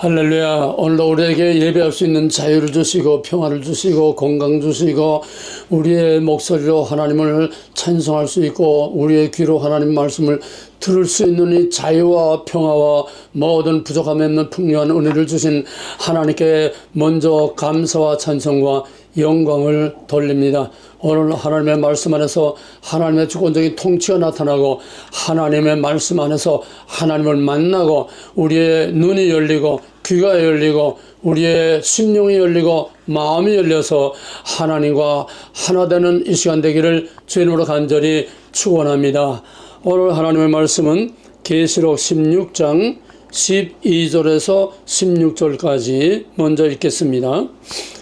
할렐루야. 오늘도 우리에게 예배할 수 있는 자유를 주시고 평화를 주시고 건강 주시고 우리의 목소리로 하나님을 찬송할 수 있고 우리의 귀로 하나님 말씀을 들을 수 있는 이 자유와 평화와 모든 부족함이 없는 풍요한 은혜를 주신 하나님께 먼저 감사와 찬송과 영광을 돌립니다. 오늘 하나님의 말씀 안에서 하나님의 주권적인 통치가 나타나고 하나님의 말씀 안에서 하나님을 만나고 우리의 눈이 열리고 귀가 열리고 우리의 심령이 열리고 마음이 열려서 하나님과 하나 되는 이 시간 되기를 주님으로 간절히 축원합니다. 오늘 하나님의 말씀은 계시록 16장 12절에서 16절까지 먼저 읽겠습니다.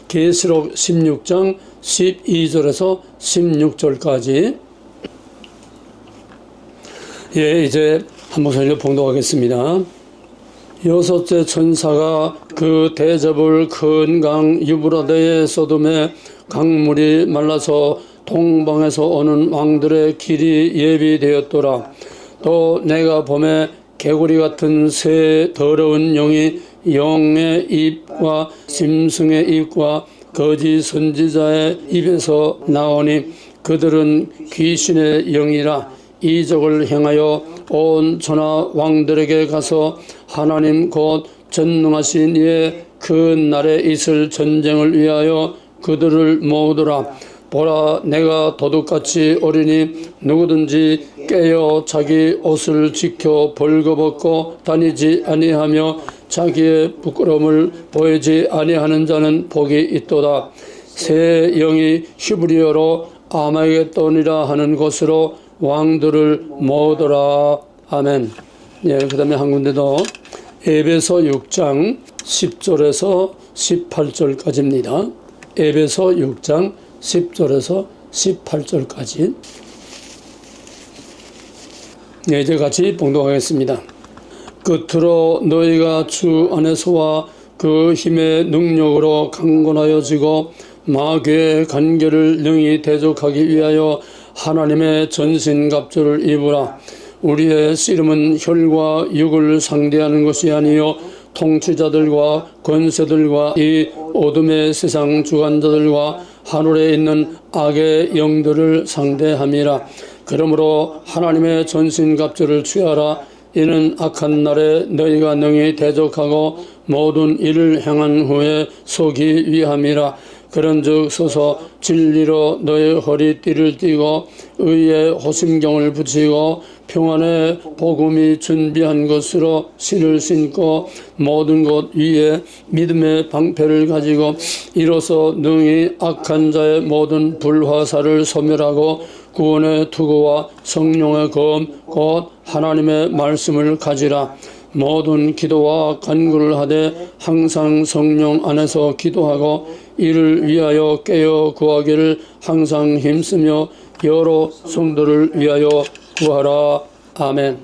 계시록 16장 12절에서 16절까지 이제 한 목소리로 봉독하겠습니다. 여섯째 천사가 그 대접을 큰 강 유브라데에 쏟음에 강물이 말라서 동방에서 오는 왕들의 길이 예비되었더라. 또 내가 봄에 개구리 같은 새 더러운 영이 영의 입과 짐승의 입과 거짓 선지자의 입에서 나오니 그들은 귀신의 영이라. 이적을 행하여 온 천하 왕들에게 가서 하나님 곧 전능하신 이의 그 날에 있을 전쟁을 위하여 그들을 모으더라. 보라, 내가 도둑같이 어리니 누구든지 깨어 자기 옷을 지켜 벌거벗고 다니지 아니하며 자기의 부끄러움을 보이지 아니하는 자는 복이 있도다. 새 영이 히브리어로 아마겟돈이라 하는 곳으로 왕들을 모으더라. 아멘. 그 다음에 한 군데 더 에베소 6장 10절에서 18절까지입니다. 에베소 6장 10절에서 18절까지 이제 같이 봉독하겠습니다. 끝으로 너희가 주 안에서와 그 힘의 능력으로 강건하여지고 마귀의 간계를 능히 대적하기 위하여 하나님의 전신갑주를 입으라. 우리의 씨름은 혈과 육을 상대하는 것이 아니요 통치자들과 권세들과 이 어둠의 세상 주관자들과 하늘에 있는 악의 영들을 상대함이라. 그러므로 하나님의 전신갑주를 취하라. 이는 악한 날에 너희가 능히 대적하고 모든 일을 행한 후에 서기 위함이라. 그런즉 서서 진리로 너의 허리띠를 띠고 의의 호심경을 붙이고 평안의 복음이 준비한 것으로 신을 신고 모든 것 위에 믿음의 방패를 가지고 이로써 능히 악한 자의 모든 불화살을 소멸하고 구원의 투구와 성령의 검 곧 하나님의 말씀을 가지라. 모든 기도와 간구를 하되 항상 성령 안에서 기도하고 이를 위하여 깨어 구하기를 항상 힘쓰며 여러 성도를 위하여 구하라. 아멘.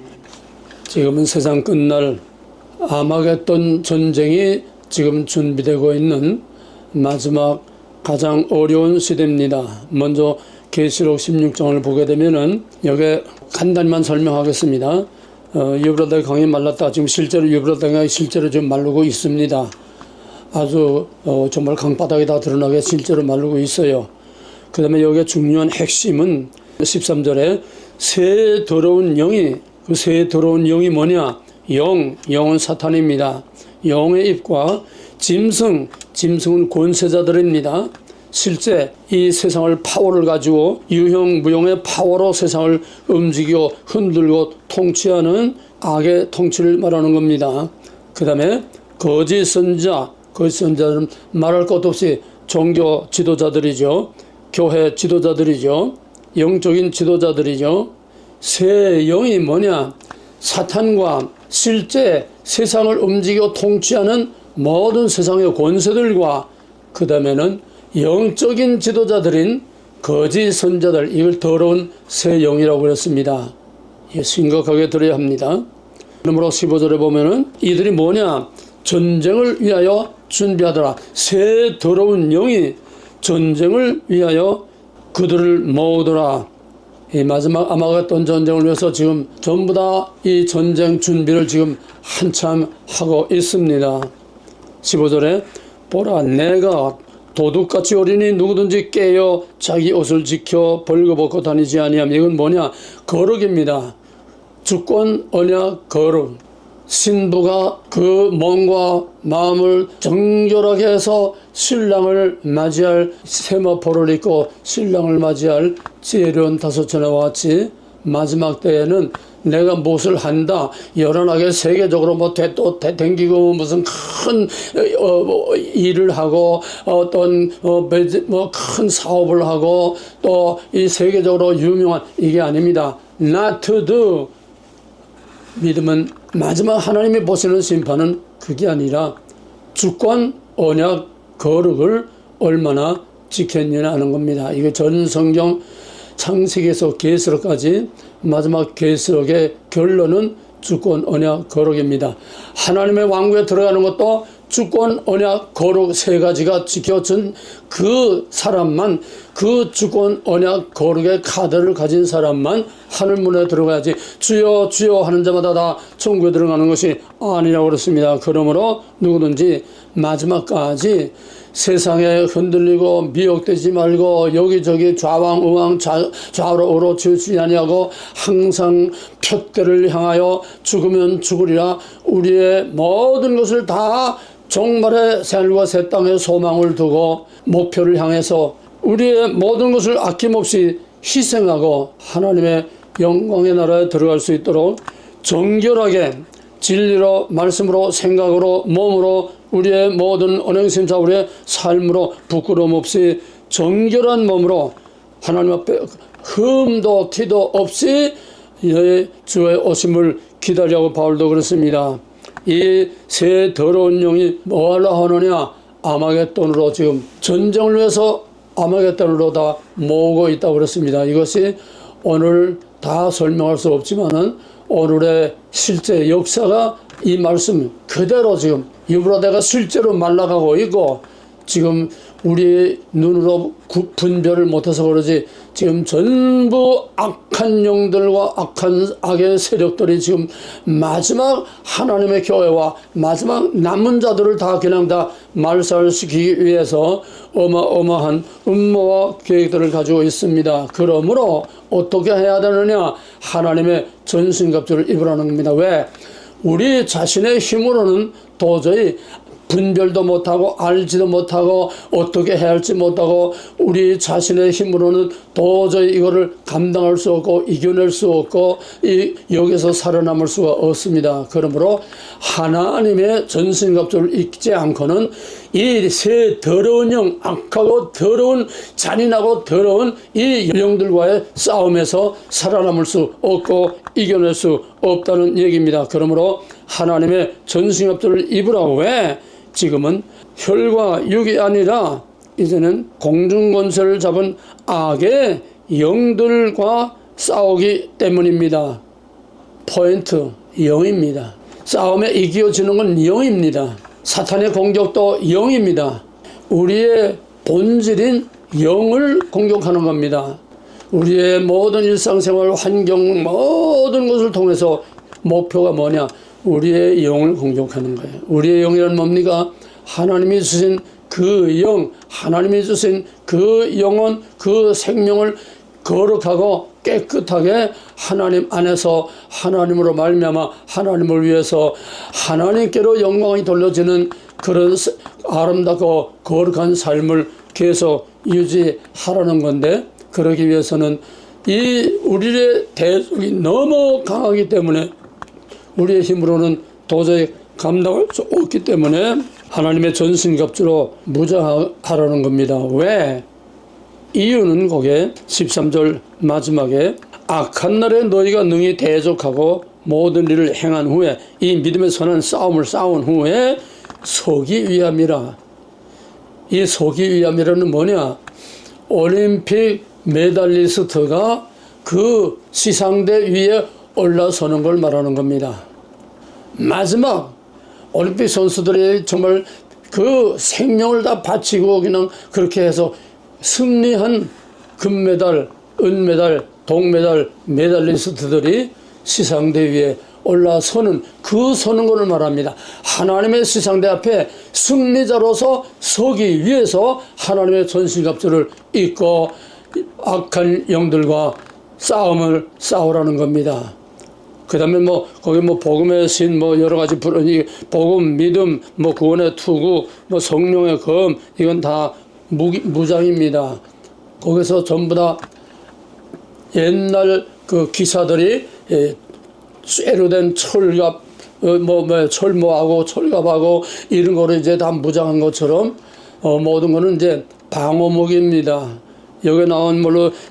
지금은 세상 끝날 아마겟돈 전쟁이 지금 준비되고 있는 마지막 가장 어려운 시대입니다. 먼저 계시록 16장을 보게 되면은 여기 간단히만 설명하겠습니다. 유브라데 강이 말랐다. 지금 실제로 유브라데 강이 실제로 좀 마르고 있습니다. 아주 정말 강바닥이 다 드러나게 실제로 마르고 있어요. 그 다음에 여기에 중요한 핵심은 13절에 새 더러운 영이, 그 새 더러운 영이 뭐냐? 영은 사탄입니다. 영의 입과 짐승은 권세자들입니다. 실제 이 세상을 파워를 가지고 유형 무형의 파워로 세상을 움직이고 흔들고 통치하는 악의 통치를 말하는 겁니다. 그 다음에 거짓 선지자들은 말할 것도 없이 종교 지도자들이죠. 교회 지도자들이죠. 영적인 지도자들이죠. 새 영이 뭐냐? 사탄과 실제 세상을 움직이고 통치하는 모든 세상의 권세들과 그 다음에는 영적인 지도자들인 거짓 선자들, 이걸 더러운 새 영이라고 그랬습니다. 심각하게 들어야 합니다. 그러므로 15절에 보면은 이들이 뭐냐? 전쟁을 위하여 준비하더라. 새 더러운 영이 전쟁을 위하여 그들을 모으더라. 이 마지막 아마겟돈 전쟁을 위해서 지금 전부 다 이 전쟁 준비를 지금 한참 하고 있습니다. 15절에 보라 내가 도둑같이 어린이 누구든지 깨어 자기 옷을 지켜 벌거벗고 다니지 아니하면 이건 뭐냐? 거룩입니다. 주권, 언약, 거룩. 신부가 그 몸과 마음을 정결하게 해서 신랑을 맞이할 세마포를 입고 신랑을 맞이할 지혜로운 다섯처녀와 같이 마지막 때에는 내가 무엇을 한다. 연연하게 세계적으로 뭐 또 댕기고 무슨 큰 일을 하고 어떤 큰 사업을 하고 또 이 세계적으로 유명한 이게 아닙니다. Not to do. 믿음은 마지막 하나님이 보시는 심판은 그게 아니라 주권, 언약, 거룩을 얼마나 지켰느냐 하는 겁니다. 이거 전 성경 창세기에서 계시록까지 마지막 계시록의 결론은 주권, 언약, 거룩입니다. 하나님의 왕국에 들어가는 것도 주권, 언약, 거룩 세 가지가 지켜진 그 사람만, 그 주권, 언약, 거룩의 카드를 가진 사람만 하늘문에 들어가야지 주여 주여 하는 자마다 다 천국에 들어가는 것이 아니라고 그렇습니다. 그러므로 누구든지 마지막까지 세상에 흔들리고 미혹되지 말고 여기저기 좌왕우왕 좌우로 오로치우지 아니하고 항상 푯대를 향하여 죽으면 죽으리라. 우리의 모든 것을 다 종말의 새하늘과 새 땅에 소망을 두고 목표를 향해서 우리의 모든 것을 아낌없이 희생하고 하나님의 영광의 나라에 들어갈 수 있도록 정결하게 진리로 말씀으로 생각으로 몸으로 우리의 모든 언행심사 우리의 삶으로 부끄러움 없이 정결한 몸으로 하나님 앞에 흠도 티도 없이 주의 오심을 기다리고 바울도 그렇습니다. 이 새 더러운 영이 뭐하려 하느냐? 아마겟돈으로 지금 전쟁을 위해서 아마겟돈으로 다 모으고 있다고 그랬습니다. 이것이 오늘 다 설명할 수 없지만은 오늘의 실제 역사가 이 말씀 그대로 지금 유브라데가 실제로 말라가고 있고 지금 우리 눈으로 분별을 못해서 그러지 지금 전부 악한 영들과 악의 세력들이 지금 마지막 하나님의 교회와 마지막 남은 자들을 다 그냥 다 말살시키기 위해서 어마어마한 음모와 계획들을 가지고 있습니다. 그러므로 어떻게 해야 되느냐? 하나님의 전신갑주를 입으라는 겁니다. 왜? 우리 자신의 힘으로는 도저히 분별도 못하고 알지도 못하고 어떻게 해야 할지 못하고 우리 자신의 힘으로는 도저히 이거를 감당할 수 없고 이겨낼 수 없고 여기서 살아남을 수가 없습니다. 그러므로 하나님의 전신갑주를 입지 않고는 이 새 더러운 영, 악하고 더러운 잔인하고 더러운 이 영들과의 싸움에서 살아남을 수 없고 이겨낼 수 없다는 얘기입니다. 그러므로 하나님의 전신갑주를 입으라고. 왜? 지금은 혈과 육이 아니라 이제는 공중권세를 잡은 악의 영들과 싸우기 때문입니다. 포인트, 영입니다. 싸움에 이겨지는 건 영입니다. 사탄의 공격도 영입니다. 우리의 본질인 영을 공격하는 겁니다. 우리의 모든 일상생활, 환경, 모든 것을 통해서 목표가 뭐냐? 우리의 영을 공격하는 거예요. 우리의 영이란 뭡니까? 하나님이 주신 그 영, 하나님이 주신 그 영혼, 그 생명을 거룩하고 깨끗하게 하나님 안에서 하나님으로 말미암아 하나님을 위해서 하나님께로 영광이 돌려지는 그런 아름답고 거룩한 삶을 계속 유지하라는 건데, 그러기 위해서는 이 우리의 대적이 너무 강하기 때문에 우리의 힘으로는 도저히 감당할 수 없기 때문에 하나님의 전신갑주로 무장하라는 겁니다. 왜? 이유는 거기에 13절 마지막에 악한 날에 너희가 능히 대적하고 모든 일을 행한 후에 이 믿음의 선한 싸움을 싸운 후에 서기 위함이라. 이 서기 위함이라는 뭐냐? 올림픽 메달리스트가 그 시상대 위에 올라서는 걸 말하는 겁니다. 마지막 올림픽 선수들이 정말 그 생명을 다 바치고 그냥 그렇게 해서 승리한 금메달, 은메달, 동메달 메달리스트들이 시상대 위에 올라서는 그 서는 것을 말합니다. 하나님의 시상대 앞에 승리자로서 서기 위해서 하나님의 전신갑주를 입고 악한 영들과 싸움을 싸우라는 겁니다. 그 다음에 거기 복음의 신, 여러 가지 복음, 믿음, 구원의 투구, 성령의 검, 이건 다 무장입니다. 거기서 전부 다 옛날 그 기사들이 쇠로 된 철갑, 철모하고 철갑하고 이런 거를 이제 다 무장한 것처럼 모든 거는 이제 방어목입니다. 여기 나온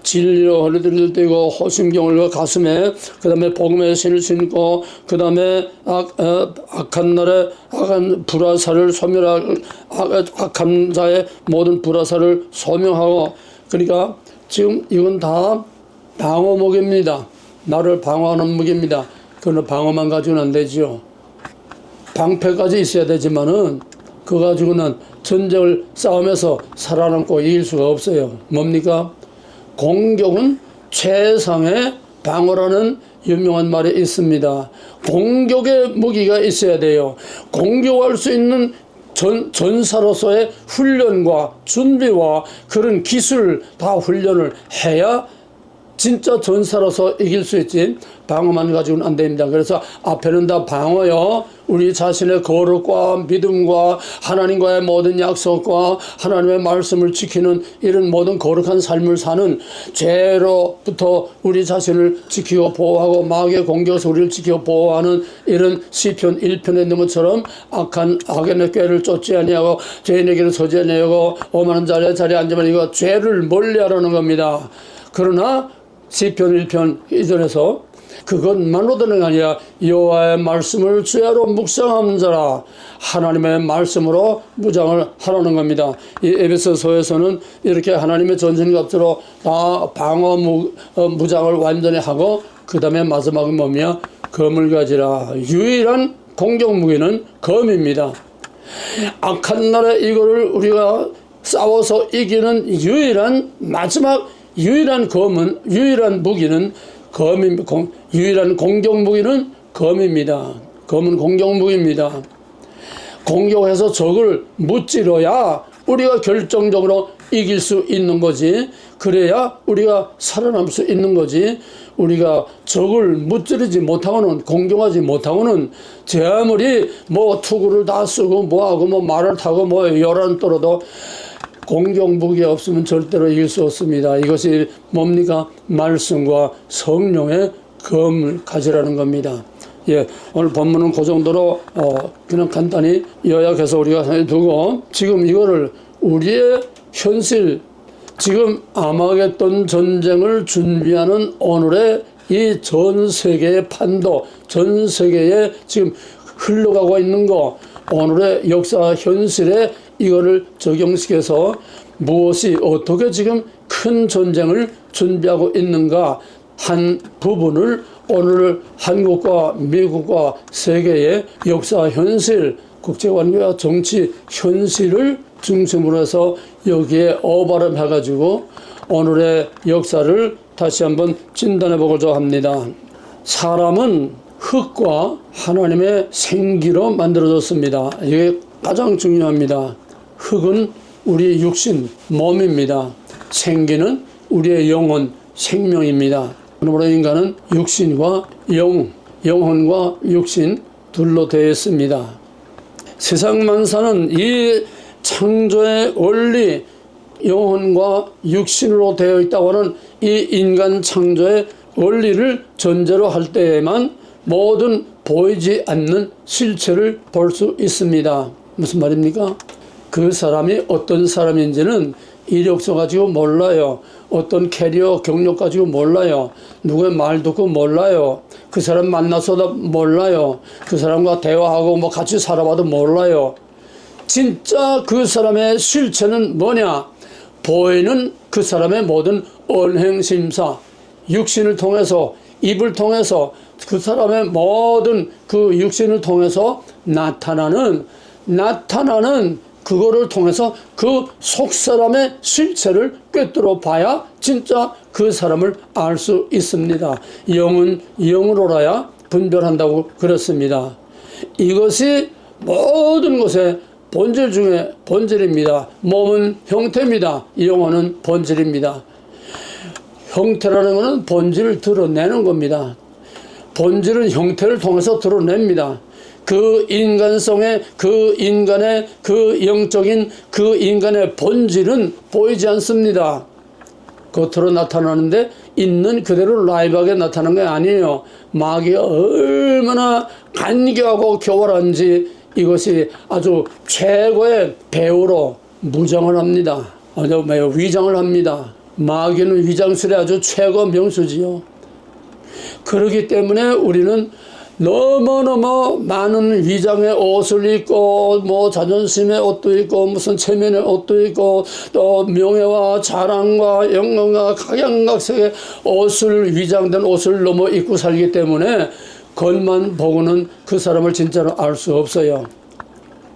진리로 허리를 떼고 호심경을 가슴에, 그 다음에 복음의 신을 신고, 그 다음에 악한 날에 악한 불화살을 소멸하고, 악한 자의 모든 불화살을 소명하고, 그러니까 지금 이건 다 방어목입니다. 나를 방어하는 무기입니다. 그건 방어만 가지고는 안 되지요. 방패까지 있어야 되지만은 그거 가지고는 전쟁을 싸우면서 살아남고 이길 수가 없어요. 뭡니까? 공격은 최상의 방어라는 유명한 말이 있습니다. 공격의 무기가 있어야 돼요. 공격할 수 있는 전사로서의 훈련과 준비와 그런 기술 다 훈련을 해야 진짜 전사로서 이길 수 있지, 방어만 가지고는 안 됩니다. 그래서 앞에는 다 방어요. 우리 자신의 거룩과 믿음과 하나님과의 모든 약속과 하나님의 말씀을 지키는 이런 모든 거룩한 삶을 사는, 죄로부터 우리 자신을 지키고 보호하고 마귀의 공격에서 우리를 지키고 보호하는 이런 시편 1편에 있는 것처럼 악한 악인의 꾀를 쫓지 아니하고 죄인에게는 서지 아니하고 오만한 자리에 앉으면 이거 죄를 멀리하라는 겁니다. 그러나 시편 1편 이전에서 그것만으로는 아니라 여호와의 말씀을 주야로 묵상하는 자라, 하나님의 말씀으로 무장을 하라는 겁니다. 이 에베소서에서는 이렇게 하나님의 전신갑주로 다 방어 무장을 완전히 하고, 그 다음에 마지막은 뭐냐? 검을 가지라. 유일한 공격 무기는 검입니다. 악한 날에 이거를 우리가 싸워서 이기는 마지막 유일한 검은, 유일한 무기는 유일한 공격 무기는 검입니다. 검은 공격 무기입니다. 공격해서 적을 무찌러야 우리가 결정적으로 이길 수 있는 거지. 그래야 우리가 살아남을 수 있는 거지. 우리가 적을 무찌르지 못하고는, 공격하지 못하고는, 제 아무리 투구를 다 쓰고 뭐하고 말을 타고 열한 떨어도 공격 무기가 없으면 절대로 이길 수 없습니다. 이것이 뭡니까? 말씀과 성령의 검을 가지라는 겁니다. 오늘 본문은 그 정도로 그냥 간단히 요약해서 우리가 두고, 지금 이거를 우리의 현실, 지금 아마겟돈 전쟁을 준비하는 오늘의 이 전 세계의 판도, 전 세계에 지금 흘러가고 있는 거, 오늘의 역사 현실에 이거를 적용시켜서 무엇이 어떻게 지금 큰 전쟁을 준비하고 있는가 한 부분을 오늘 한국과 미국과 세계의 역사 현실, 국제관계와 정치 현실을 중심으로 해서 여기에 어바름해가지고 오늘의 역사를 다시 한번 진단해 보고자 합니다. 사람은 흙과 하나님의 생기로 만들어졌습니다. 이게 가장 중요합니다. 흙은 우리의 육신, 몸입니다. 생기는 우리의 영혼, 생명입니다. 그러므로 인간은 육신과 영혼과 육신 둘로 되어 있습니다. 세상 만사는 이 창조의 원리, 영혼과 육신으로 되어 있다고 하는 이 인간 창조의 원리를 전제로 할 때에만 모든 보이지 않는 실체를 볼 수 있습니다. 무슨 말입니까? 그 사람이 어떤 사람인지는 이력서 가지고 몰라요. 어떤 캐리어 경력 가지고 몰라요. 누구의 말 듣고 몰라요. 그 사람 만나서도 몰라요. 그 사람과 대화하고 같이 살아봐도 몰라요. 진짜 그 사람의 실체는 뭐냐? 보이는 그 사람의 모든 언행심사, 육신을 통해서, 입을 통해서, 그 사람의 모든 그 육신을 통해서 나타나는 그거를 통해서 그 속 사람의 실체를 꿰뚫어 봐야 진짜 그 사람을 알 수 있습니다. 영은 영으로 알아야 분별한다고 그랬습니다. 이것이 모든 것의 본질 중에 본질입니다. 몸은 형태입니다. 영혼은 본질입니다. 형태라는 것은 본질을 드러내는 겁니다. 본질은 형태를 통해서 드러냅니다. 그 인간성의, 그 인간의, 그 영적인 그 인간의 본질은 보이지 않습니다. 겉으로 나타나는데 있는 그대로 라이브하게 나타나는 게 아니에요. 마귀가 얼마나 간교하고 교활한지 이것이 아주 최고의 배우로 무장을 합니다. 아주 매우 위장을 합니다. 마귀는 위장술의 아주 최고 명수지요. 그렇기 때문에 우리는 너무너무 많은 위장의 옷을 입고 뭐 자존심의 옷도 입고 무슨 체면의 옷도 입고 또 명예와 자랑과 영광과 각양각색의 옷을 위장된 옷을 너무 입고 살기 때문에 겉만 보고는 그 사람을 진짜로 알 수 없어요.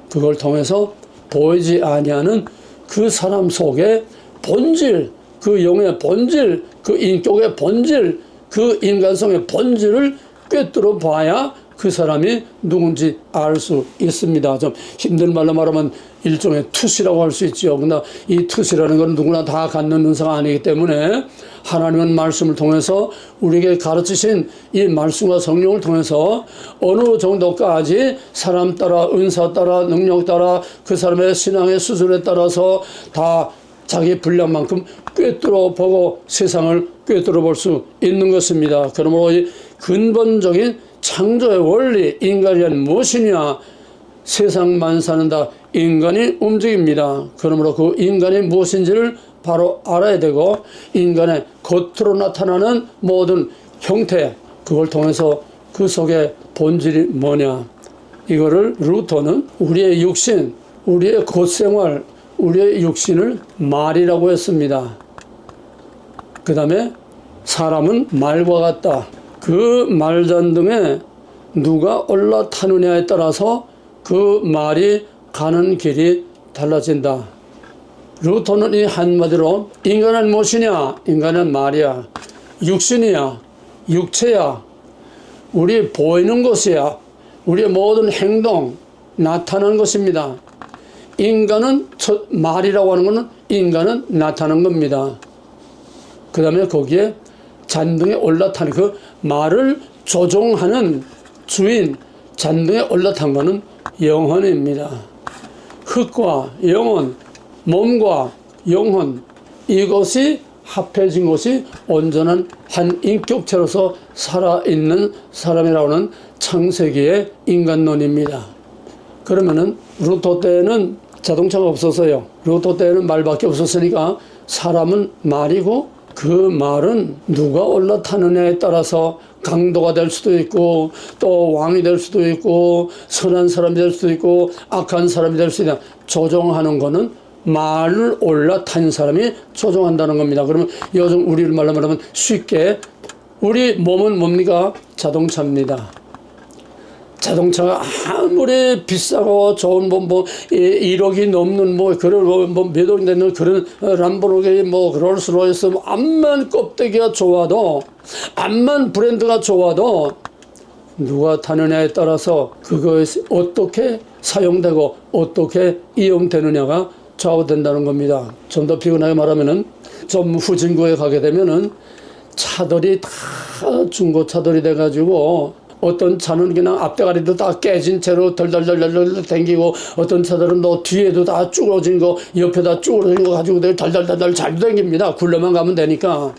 그걸 통해서 보이지 아니하는 그 사람 속의 본질, 그 영의 본질, 그 인격의 본질, 그 인간성의 본질을 꿰뚫어 봐야 그 사람이 누군지 알 수 있습니다. 좀 힘든 말로 말하면 일종의 투시라고 할 수 있죠. 그러나 이 투시라는 건 누구나 다 갖는 은사가 아니기 때문에 하나님은 말씀을 통해서 우리에게 가르치신 이 말씀과 성령을 통해서 어느 정도까지 사람 따라 은사 따라 능력 따라 그 사람의 신앙의 수준에 따라서 다 자기 분량만큼 꿰뚫어 보고 세상을 꿰뚫어 볼 수 있는 것입니다. 그러므로 이 근본적인 창조의 원리, 인간이란 무엇이냐? 세상만 사는다 인간이 움직입니다. 그러므로 그 인간이 무엇인지를 바로 알아야 되고 인간의 겉으로 나타나는 모든 형태, 그걸 통해서 그 속에 본질이 뭐냐? 이거를 루터는 우리의 육신, 우리의 겉생활, 우리의 육신을 말이라고 했습니다. 그 다음에 사람은 말과 같다. 그 말잔등에 누가 올라타느냐에 따라서 그 말이 가는 길이 달라진다. 루터는 이 한마디로 인간은 무엇이냐? 인간은 말이야. 육신이야. 육체야. 우리 보이는 것이야. 우리의 모든 행동, 나타나는 것입니다. 인간은 말이라고 하는 것은 인간은 나타나는 겁니다. 그 다음에 거기에 잔등에 올라타는 그 말을 조종하는 주인, 잔등에 올라탄 것은 영혼입니다. 흙과 영혼, 몸과 영혼, 이것이 합해진 것이 온전한 한 인격체로서 살아있는 사람이라고 하는 창세기의 인간론입니다. 그러면은 루터 때는 자동차가 없었어요. 루터 때는 말밖에 없었으니까 사람은 말이고 그 말은 누가 올라타느냐에 따라서 강도가 될 수도 있고 또 왕이 될 수도 있고 선한 사람이 될 수도 있고 악한 사람이 될 수도 있다. 조종하는 거는 말을 올라탄 사람이 조종한다는 겁니다. 그러면 요즘 우리 말로 말하면 쉽게 우리 몸은 뭡니까? 자동차입니다. 자동차가 아무리 비싸고 좋은 뭐 1억이 넘는 뭐 그런 뭐 몇 억이 되는 그런 람보르기니 뭐 롤스로이스 뭐 암만 껍데기가 좋아도 암만 브랜드가 좋아도 누가 타느냐에 따라서 그것이 어떻게 사용되고 어떻게 이용되느냐가 좌우된다는 겁니다. 좀 더 피곤하게 말하면은 좀 후진국에 가게 되면은 차들이 다 중고차들이 돼가지고 어떤 차는 그냥 앞대가리도 다 깨진 채로 덜덜덜덜 댕기고 어떤 차들은 또 뒤에도 다 쭈그러진 거 옆에다 쭈그러진 거 가지고 덜덜덜덜 잘 댕깁니다. 굴러만 가면 되니까.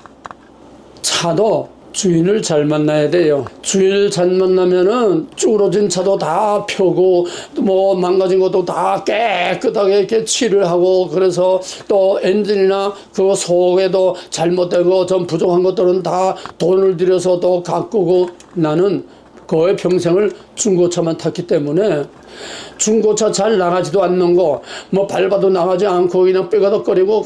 차도 주인을 잘 만나야 돼요. 주인을 잘 만나면은 쭈그러진 차도 다 펴고 뭐 망가진 것도 다 깨끗하게 이렇게 칠을 하고 그래서 또 엔진이나 그 속에도 잘못되고 좀 부족한 것들은 다 돈을 들여서 또 가꾸고 나는 거의 평생을 중고차만 탔기 때문에 중고차 잘 나가지도 않는 거, 뭐 밟아도 나가지 않고 그냥 뼈가덕거리고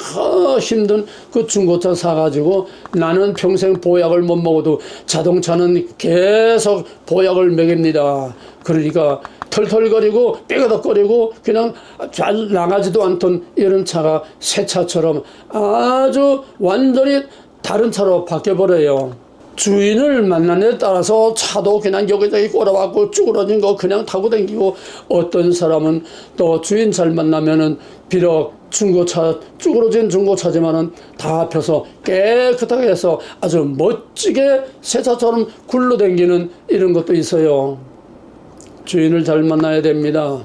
힘든 그 중고차 사가지고 나는 평생 보약을 못 먹어도 자동차는 계속 보약을 먹입니다. 그러니까 털털거리고 뼈가덕거리고 그냥 잘 나가지도 않던 이런 차가 새 차처럼 아주 완전히 다른 차로 바뀌어버려요. 주인을 만나는 데 따라서 차도 그냥 여기저기 꼬라박고 쭈그러진 거 그냥 타고 다니고, 어떤 사람은 또 주인 잘 만나면은 비록 중고차, 쭈그러진 중고차지만은 다 합혀서 깨끗하게 해서 아주 멋지게 새 차처럼 굴러다니는 이런 것도 있어요. 주인을 잘 만나야 됩니다.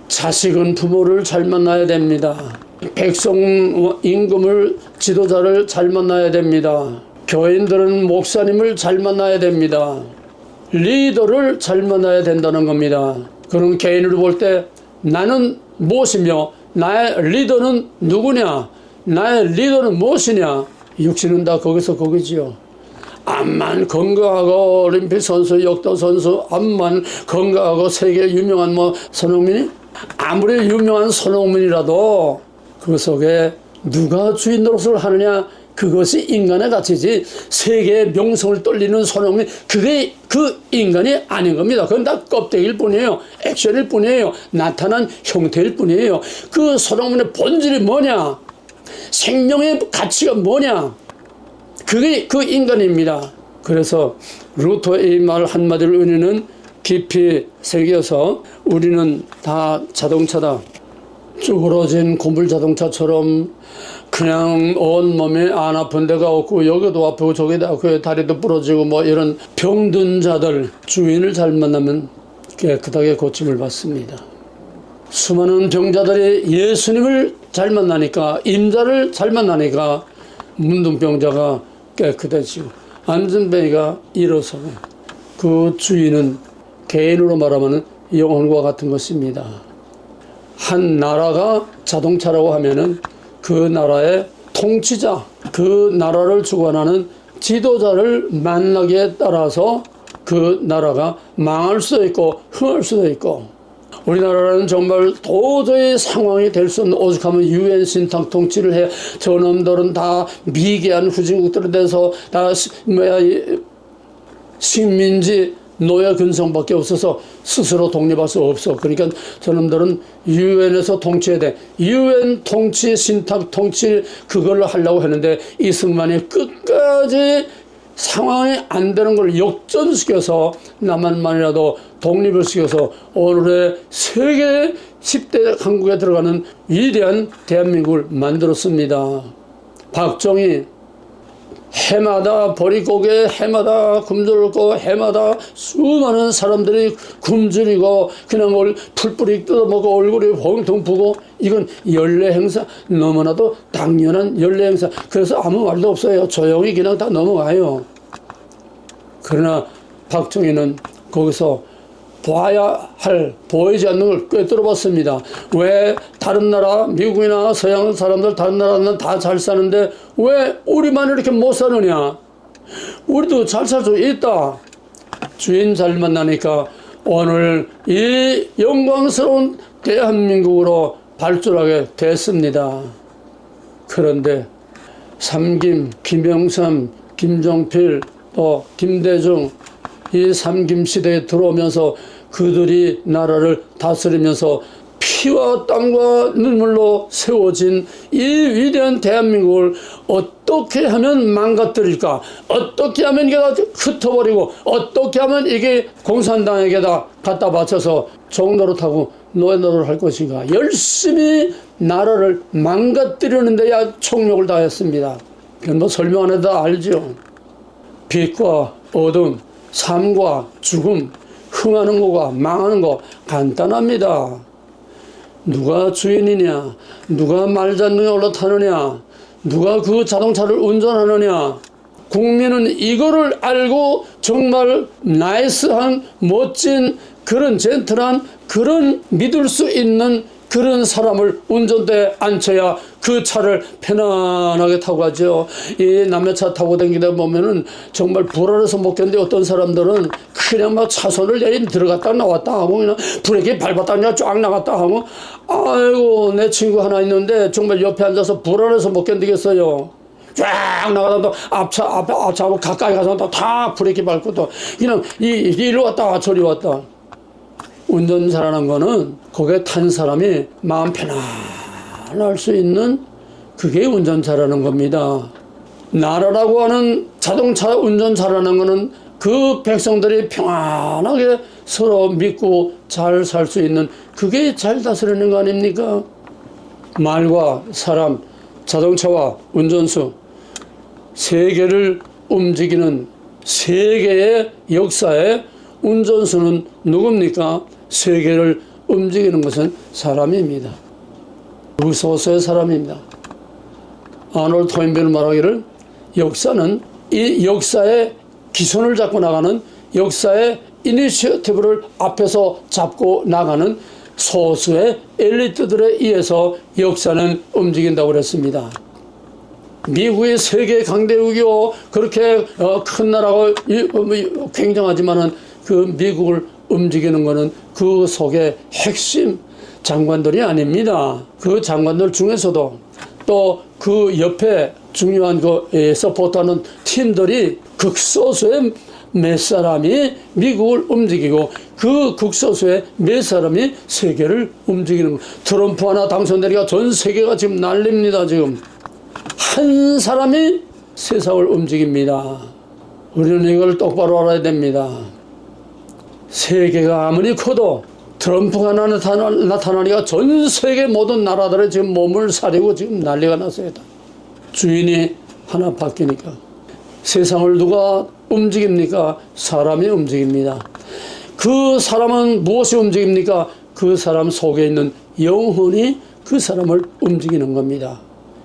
자식은 부모를 잘 만나야 됩니다. 백성 임금을, 지도자를 잘 만나야 됩니다. 교인들은 목사님을 잘 만나야 됩니다. 리더를 잘 만나야 된다는 겁니다. 그런 개인을 볼 때 나는 무엇이며 나의 리더는 누구냐, 나의 리더는 무엇이냐, 육신은 다 거기서 거기지요. 암만 건강하고 올림픽 선수, 역도 선수, 암만 건강하고 세계 유명한 뭐 손흥민이, 아무리 유명한 손흥민이라도 그 속에 누가 주인 노릇을 하느냐, 그것이 인간의 가치지. 세계의 명성을 떨리는 손흥민, 그게 그 인간이 아닌 겁니다. 그건 다 껍데기일 뿐이에요. 액션일 뿐이에요. 나타난 형태일 뿐이에요. 그 손흥민의 본질이 뭐냐, 생명의 가치가 뭐냐, 그게 그 인간입니다. 그래서 루터의 이 말 한마디를 은혜는 깊이 새겨서 우리는 다 자동차다. 쭈그러진 고물 자동차처럼 그냥 온몸에 안 아픈 데가 없고 여기도 아프고 저기도 아프고 다리도 부러지고 뭐 이런 병든 자들, 주인을 잘 만나면 깨끗하게 고침을 받습니다. 수많은 병자들이 예수님을 잘 만나니까, 임자를 잘 만나니까 문둥병자가 깨끗해지고 안전뱅이가 일어서고, 그 주인은 개인으로 말하면 영혼과 같은 것입니다. 한 나라가 자동차라고 하면은 그 나라의 통치자, 그 나라를 주관하는 지도자를 만나기에 따라서 그 나라가 망할 수도 있고 흥할 수도 있고, 우리나라는 정말 도저히 상황이 될 수 없는, 오죽하면 유엔 신탁 통치를 해. 저놈들은 다 미개한 후진국들에 대해서 다 식민지 노예 근성밖에 없어서 스스로 독립할 수 없어. 그러니까 저놈들은 유엔에서 통치해야 돼. 유엔 통치, 신탁 통치, 그걸 하려고 했는데 이승만이 끝까지 상황이 안 되는 걸 역전시켜서 남한만이라도 독립을 시켜서 오늘의 세계 10대 한국에 들어가는 위대한 대한민국을 만들었습니다. 박정희, 해마다 보릿고개, 해마다 굶주렸고, 해마다 수많은 사람들이 굶주리고 그냥 풀뿌리 뜯어먹고 얼굴이 봉통 부고, 이건 연례 행사, 너무나도 당연한 연례 행사. 그래서 아무 말도 없어요. 조용히 그냥 다 넘어가요. 그러나 박정희는 거기서 보이지 않는 걸 꿰뚫어 봤습니다. 왜 다른 나라, 미국이나 서양 사람들, 다른 나라는 다 잘 사는데 왜 우리만 이렇게 못 사느냐? 우리도 잘 살 수 있다. 주인 잘 만나니까 오늘 이 영광스러운 대한민국으로 발전하게 됐습니다. 그런데 삼김, 김영삼, 김종필, 또 김대중, 이 삼김 시대에 들어오면서 그들이 나라를 다스리면서 피와 땀과 눈물로 세워진 이 위대한 대한민국을 어떻게 하면 망가뜨릴까? 어떻게 하면 이게 다 흩어버리고, 어떻게 하면 이게 공산당에게다 갖다 바쳐서 종노릇하고 노예노릇을 할 것인가? 열심히 나라를 망가뜨리는 데야 총력을 다했습니다. 그건 뭐 설명 안 해도 다 알죠. 빛과 어둠, 삶과 죽음, 흥하는 거가 망하는 거 간단합니다. 누가 주인이냐, 누가 말잔등에 올라타느냐, 누가 그 자동차를 운전하느냐, 국민은 이거를 알고 정말 나이스한 멋진 그런 젠틀한 그런 믿을 수 있는 그런 사람을 운전대에 앉혀야 그 차를 편안하게 타고 가죠. 이 남의 차 타고 다니다 보면은 정말 불안해서 못 견디. 어떤 사람들은 그냥 막 차선을 여기 들어갔다 나왔다 하고 그냥 브레이크 밟았다 그냥 쫙 나갔다 하고, 아이고 내 친구 하나 있는데 정말 옆에 앉아서 불안해서 못 견디겠어요. 쫙 나가다 또 앞차하고 가까이 가서 또 다 브레이크 밟고 또 그냥 이리 왔다 저리 왔다. 운전 잘하는 거는 거기에 탄 사람이 마음 편안할 수 있는, 그게 운전 잘하는 겁니다. 나라라고 하는 자동차 운전 잘하는 거는 그 백성들이 평안하게 서로 믿고 잘 살 수 있는, 그게 잘 다스리는 거 아닙니까? 말과 사람, 자동차와 운전수, 세계를 움직이는 세계의 역사에 운전수는 누굽니까? 세계를 움직이는 것은 사람입니다. 무소수의 사람입니다. 아놀드 토인비는 말하기를, 역사는 이 역사의 기선을 잡고 나가는, 역사의 이니셔티브를 앞에서 잡고 나가는 소수의 엘리트들에 의해서 역사는 움직인다고 그랬습니다. 미국이 세계 강대국이요, 그렇게 큰 나라고 굉장하지만은 그 미국을 움직이는 것은 그 속에 핵심 장관들이 아닙니다. 그 장관들 중에서도 또 그 옆에 중요한 그 서포트하는 팀들이 극소수의 몇 사람이 미국을 움직이고, 그 극소수의 몇 사람이 세계를 움직이는 것. 트럼프 하나 당선되니까 전 세계가 지금 난립니다. 지금 한 사람이 세상을 움직입니다. 우리는 이걸 똑바로 알아야 됩니다. 세계가 아무리 커도 트럼프가 나타나니까 전 세계 모든 나라들의 지금 몸을 사리고 지금 난리가 났어요. 주인이 하나 바뀌니까. 세상을 누가 움직입니까? 사람이 움직입니다. 그 사람은 무엇이 움직입니까? 그 사람 속에 있는 영혼이 그 사람을 움직이는 겁니다.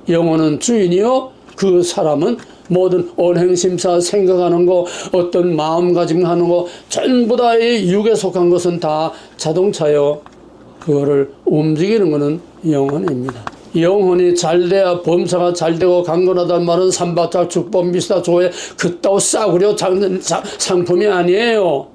영혼은 주인이요, 그 사람은 모든 언행심사, 생각하는 거, 어떤 마음가짐 하는 거, 전부 다 이 육에 속한 것은 다 자동차요. 그거를 움직이는 것은 영혼입니다. 영혼이 잘 돼야 범사가 잘 되고, 강건하단 말은 삼박자 축복 미스다 조회 그따위 싸구려 잡는 상품이 아니에요.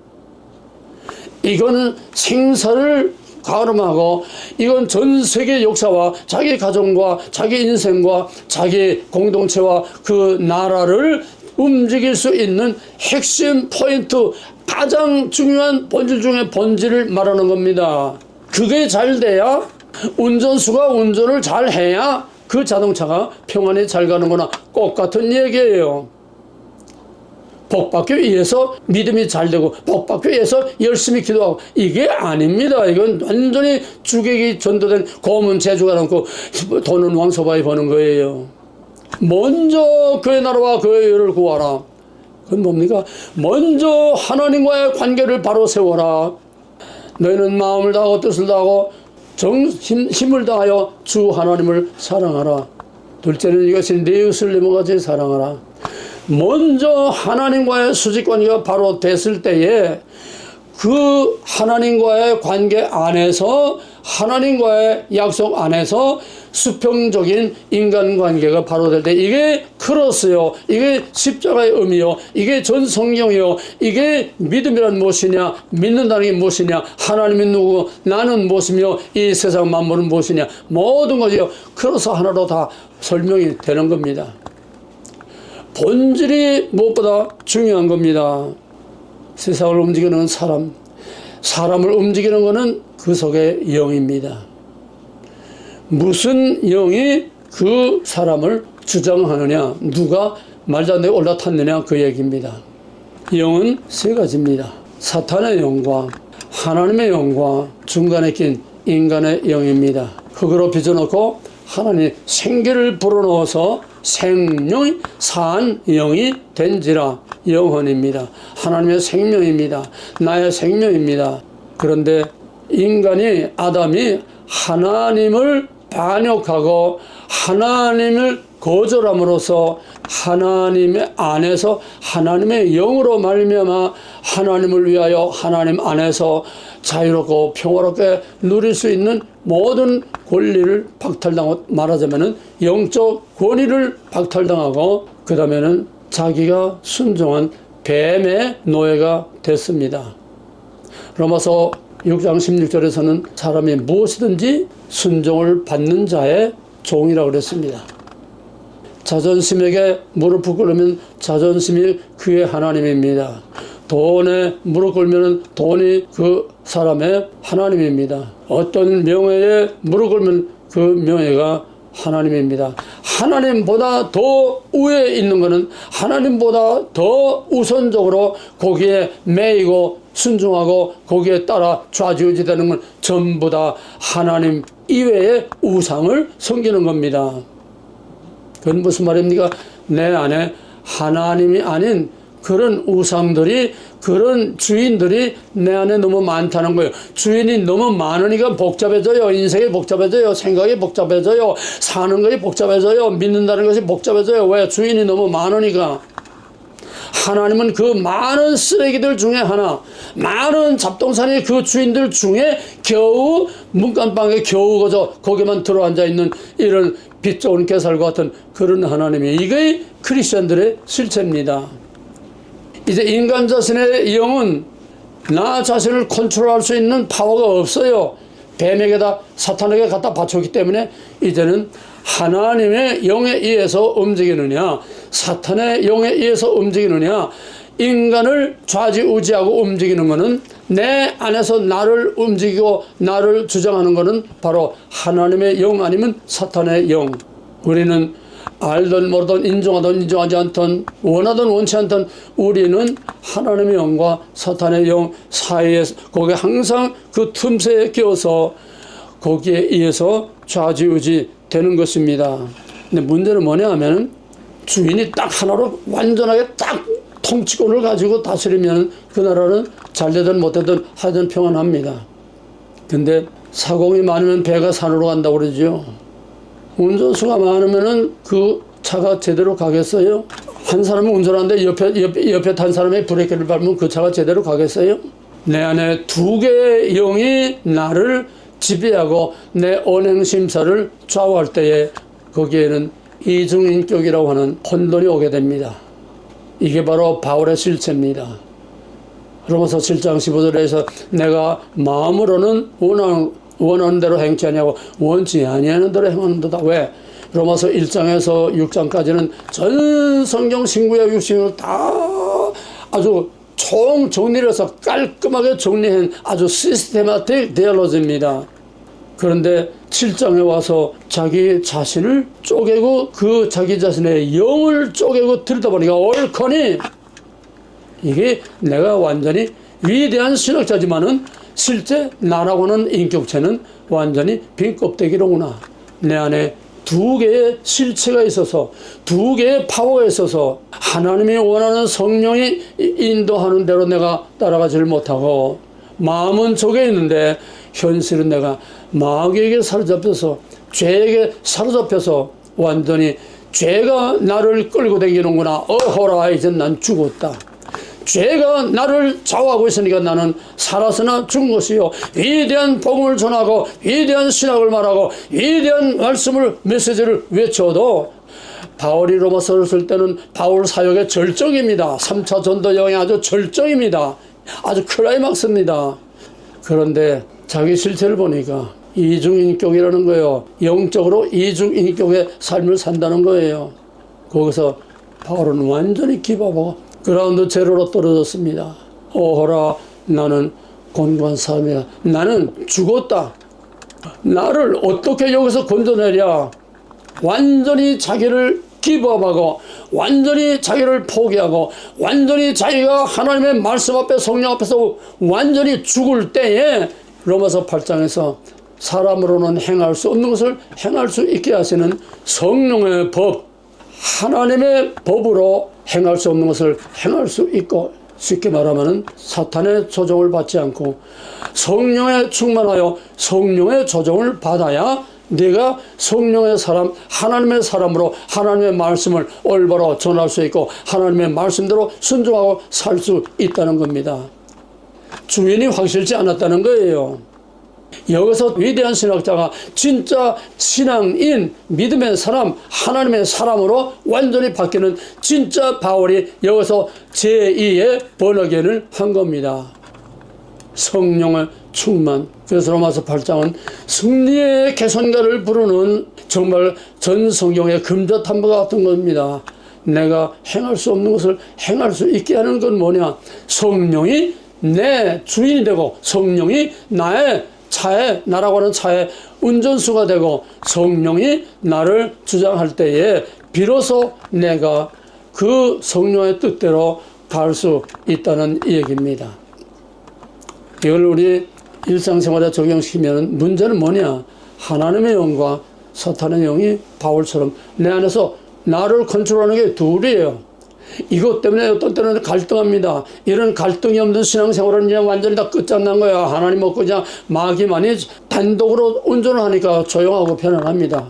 이거는 생사를 가름하고, 이건 전 세계 역사와 자기 가정과 자기 인생과 자기 공동체와 그 나라를 움직일 수 있는 핵심 포인트, 가장 중요한 본질 중에 본질을 말하는 겁니다. 그게 잘 돼야, 운전수가 운전을 잘 해야 그 자동차가 평안히 잘 가는구나. 똑같은 얘기예요. 복받기 위해서 믿음이 잘 되고, 복받기 위해서 열심히 기도하고, 이게 아닙니다. 이건 완전히 주객이 전도된 고문 재주가 남고 돈은 왕소바이 버는 거예요. 먼저 그의 나라와 그의 의를 구하라. 그건 뭡니까? 먼저 하나님과의 관계를 바로 세워라. 너희는 마음을 다하고 뜻을 다하고 힘을 다하여 주 하나님을 사랑하라. 둘째는 이것이 네 이웃을 내 몸같이 사랑하라. 먼저 하나님과의 수직관계가 바로 됐을 때에 그 하나님과의 관계 안에서, 하나님과의 약속 안에서 수평적인 인간관계가 바로 될 때, 이게 크로스요, 이게 십자가의 의미요, 이게 전 성경이요, 이게 믿음이란 무엇이냐, 믿는다는 게 무엇이냐, 하나님이 누구, 나는 무엇이며 이 세상 만물은 무엇이냐, 모든 것이요 크로스 하나로 다 설명이 되는 겁니다. 본질이 무엇보다 중요한 겁니다. 세상을 움직이는 사람, 사람을 움직이는 것은 그 속에 영입니다. 무슨 영이 그 사람을 주장하느냐, 누가 말자에 올라탔느냐, 그 얘기입니다. 영은 세 가지입니다. 사탄의 영과 하나님의 영과 중간에 낀 인간의 영입니다. 흙으로 빚어놓고 하나님 생기를 불어넣어서 생명이 산 영이 된지라. 영혼입니다. 하나님의 생명입니다. 나의 생명입니다. 그런데 인간이, 아담이 하나님을 반역하고 하나님을 거절함으로써 하나님의 안에서 하나님의 영으로 말미암아 하나님을 위하여 하나님 안에서 자유롭고 평화롭게 누릴 수 있는 모든 권리를 박탈당하고, 말하자면은 영적 권위를 박탈당하고, 그 다음에는 자기가 순종한 뱀의 노예가 됐습니다. 로마서 6장 16절에서는 사람이 무엇이든지 순종을 받는 자의 종이라고 그랬습니다. 자존심에게 무릎을 꿇으면 자존심이 그의 하나님입니다. 돈에 무릎 꿇으면 돈이 그 사람의 하나님입니다. 어떤 명예에 무릎 꿇으면 그 명예가 하나님입니다. 하나님보다 더 위에 있는 것은 하나님보다 더 우선적으로 거기에 매이고 순종하고 거기에 따라 좌지우지되는 건 전부 다 하나님 이외의 우상을 섬기는 겁니다. 그건 무슨 말입니까? 내 안에 하나님이 아닌 그런 우상들이, 그런 주인들이 내 안에 너무 많다는 거예요. 주인이 너무 많으니까 복잡해져요. 인생이 복잡해져요. 생각이 복잡해져요. 사는 것이 복잡해져요. 믿는다는 것이 복잡해져요. 왜? 주인이 너무 많으니까. 하나님은 그 많은 쓰레기들 중에 하나, 많은 잡동사니 그 주인들 중에 겨우 문간방에 겨우 거저 거기만 들어앉아 있는 이런 빛 좋은 게살과 같은 그런 하나님이, 이게 크리스천들의 실체입니다. 이제 인간 자신의 영은 나 자신을 컨트롤할 수 있는 파워가 없어요. 뱀에게다, 사탄에게 갖다 바쳤기 때문에 이제는 하나님의 영에 의해서 움직이느냐, 사탄의 영에 의해서 움직이느냐, 인간을 좌지우지하고 움직이는 것은, 내 안에서 나를 움직이고 나를 주장하는 것은 바로 하나님의 영 아니면 사탄의 영. 우리는 알든 모르든 인정하든 인정하지 않든 원하든 원치 않든 우리는 하나님의 영과 사탄의 영 사이에, 거기에 항상 그 틈새에 끼어서 거기에 의해서 좌지우지 되는 것입니다. 근데 문제는 뭐냐 하면, 주인이 딱 하나로 완전하게 딱 통치권을 가지고 다스리면 그 나라는 잘되든 못되든 하여튼 평안합니다. 근데 사공이 많으면 배가 산으로 간다고 그러죠. 운전수가 많으면은 그 차가 제대로 가겠어요? 한 사람이 운전하는데 옆에 탄 사람이 브레이크를 밟으면 그 차가 제대로 가겠어요? 내 안에 두 개의 영이 나를 지배하고 내 언행 심사를 좌우할 때에 거기에는 이중인격이라고 하는 혼돈이 오게 됩니다. 이게 바로 바울의 실체입니다. 로마서 7장 15절에서 내가 마음으로는 원하는 대로 행치 아니하고 원치 아니하는 대로 행하는도다. 왜? 로마서 1장에서 6장까지는 전 성경 신구약 육신을 다 아주 총 정리를 해서 깔끔하게 정리한 아주 시스테마틱 디알로지입니다. 그런데 7장에 와서 자기 자신을 쪼개고 그 자기 자신의 영을 쪼개고 들여다보니까 옳거니, 이게 내가 완전히 위대한 신학자지만은 실제 나라고 하는 인격체는 완전히 빈 껍데기로구나. 내 안에 두 개의 실체가 있어서, 두 개의 파워가 있어서 하나님이 원하는 성령이 인도하는 대로 내가 따라가지를 못하고, 마음은 저게 있는데 현실은 내가 마귀에게 사로잡혀서, 죄에게 사로잡혀서 완전히 죄가 나를 끌고 다니는구나. 어허라, 이제 난 죽었다. 죄가 나를 좌우하고 있으니까 나는 살아서나 죽은 것이요, 위대한 복음을 전하고 위대한 신학을 말하고 위대한 말씀을, 메시지를 외쳐도, 바울이 로마서를 쓸 때는 바울 사역의 절정입니다. 3차 전도 여행이 아주 절정입니다. 아주 클라이막스입니다. 그런데 자기 실체를 보니까 이중인격이라는 거예요. 영적으로 이중인격의 삶을 산다는 거예요. 거기서 바울은 완전히 기밥하고 그라운드 제로로 떨어졌습니다. 오호라, 나는 곤고한 삶이야. 나는 죽었다. 나를 어떻게 여기서 건져내랴. 완전히 자기를 기밥하고 완전히 자기를 포기하고 완전히 자기가 하나님의 말씀 앞에, 성령 앞에서 완전히 죽을 때에 로마서 8장에서 사람으로는 행할 수 없는 것을 행할 수 있게 하시는 성령의 법, 하나님의 법으로 행할 수 없는 것을 행할 수 있고, 쉽게 말하면 사탄의 조종을 받지 않고 성령에 충만하여 성령의 조종을 받아야 내가 성령의 사람, 하나님의 사람으로 하나님의 말씀을 올바로 전할 수 있고 하나님의 말씀대로 순종하고 살 수 있다는 겁니다. 주인이 확실치 않았다는 거예요. 여기서 위대한 신학자가 진짜 신앙인, 믿음의 사람, 하나님의 사람으로 완전히 바뀌는 진짜 바울이 여기서 제2의 번역연을 한 겁니다. 성령의 충만. 그래서 로마서 8장은 승리의 개선가를 부르는 정말 전 성경의 금자탐과 같은 겁니다. 내가 행할 수 없는 것을 행할 수 있게 하는 건 뭐냐? 성령이 내 주인이 되고 성령이 나의 차에, 나라고 하는 차에 운전수가 되고 성령이 나를 주장할 때에 비로소 내가 그 성령의 뜻대로 갈 수 있다는 얘기입니다. 이걸 우리 일상생활에 적용시키면 문제는 뭐냐? 하나님의 영과 사탄의 영이 바울처럼 내 안에서 나를 컨트롤하는 게 둘이에요. 이것 때문에 어떤 때는 갈등합니다. 이런 갈등이 없는 신앙생활은 그냥 완전히 다 끝장난 거야. 하나님 없고 그냥 마귀만이 단독으로 운전을 하니까 조용하고 편안합니다.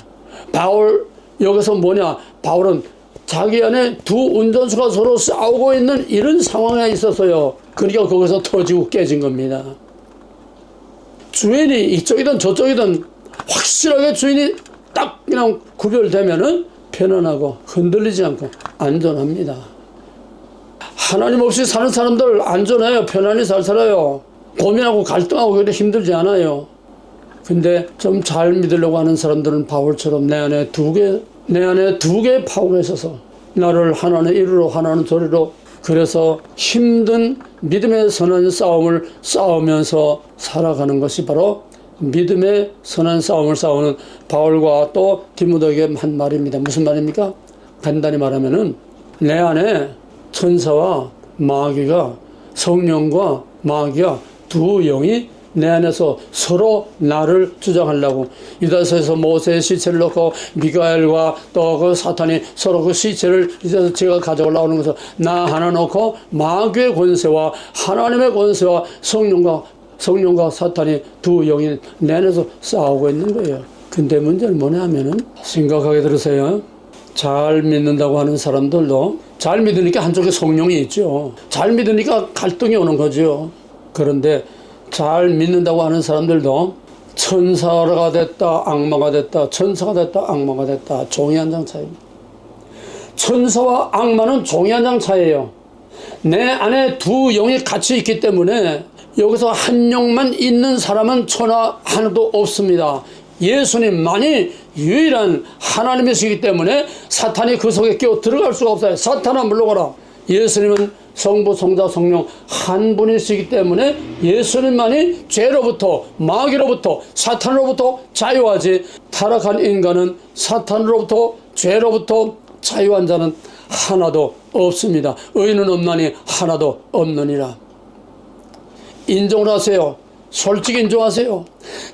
바울 여기서 뭐냐? 바울은 자기 안에 두 운전수가 서로 싸우고 있는 이런 상황에 있어서요. 그러니까 거기서 터지고 깨진 겁니다. 주인이 이쪽이든 저쪽이든 확실하게 주인이 딱 그냥 구별되면은 편안하고 흔들리지 않고 안전합니다. 하나님 없이 사는 사람들 안전해요. 편안히 잘 살아요. 고민하고 갈등하고 그래 힘들지 않아요. 근데 좀 잘 믿으려고 하는 사람들은 바울처럼 내 안에 두 개의 파워가 있어서 나를 하나는 이리로 하나는 저리로, 그래서 힘든 믿음의 선한 싸움을 싸우면서 살아가는 것이 바로 믿음의 선한 싸움을 싸우는 바울과 또 디모데에게 한 말입니다. 무슨 말입니까? 간단히 말하면은 내 안에 천사와 마귀가, 성령과 마귀가 두 영이 내 안에서 서로 나를 주장하려고, 유다서에서 모세의 시체를 놓고 미가엘과 또 그 사탄이 서로 그 시체를 이제 제가 가져오려고 하는 것을 나 하나 놓고 마귀의 권세와 하나님의 권세와 성령과 사탄이 두 영이 내 안에서 싸우고 있는 거예요. 근데 문제는 뭐냐 하면은, 심각하게 들으세요. 잘 믿는다고 하는 사람들도 잘 믿으니까 한쪽에 성령이 있죠. 잘 믿으니까 갈등이 오는 거죠. 그런데 잘 믿는다고 하는 사람들도 천사가 됐다 악마가 됐다, 천사가 됐다 악마가 됐다, 종이 한 장 차이입니다. 천사와 악마는 종이 한 장 차이예요. 내 안에 두 영이 같이 있기 때문에 여기서 한 영만 있는 사람은 천하 하나도 없습니다. 예수님만이 유일한 하나님이시기 때문에 사탄이 그 속에 끼어 들어갈 수가 없어요. 사탄아 물러가라. 예수님은 성부, 성자, 성령 한 분이시기 때문에 예수님만이 죄로부터, 마귀로부터, 사탄으로부터 자유하지, 타락한 인간은 사탄으로부터, 죄로부터 자유한 자는 하나도 없습니다. 의인은 없나니 하나도 없느니라. 인정을 하세요. 솔직히 인정하세요.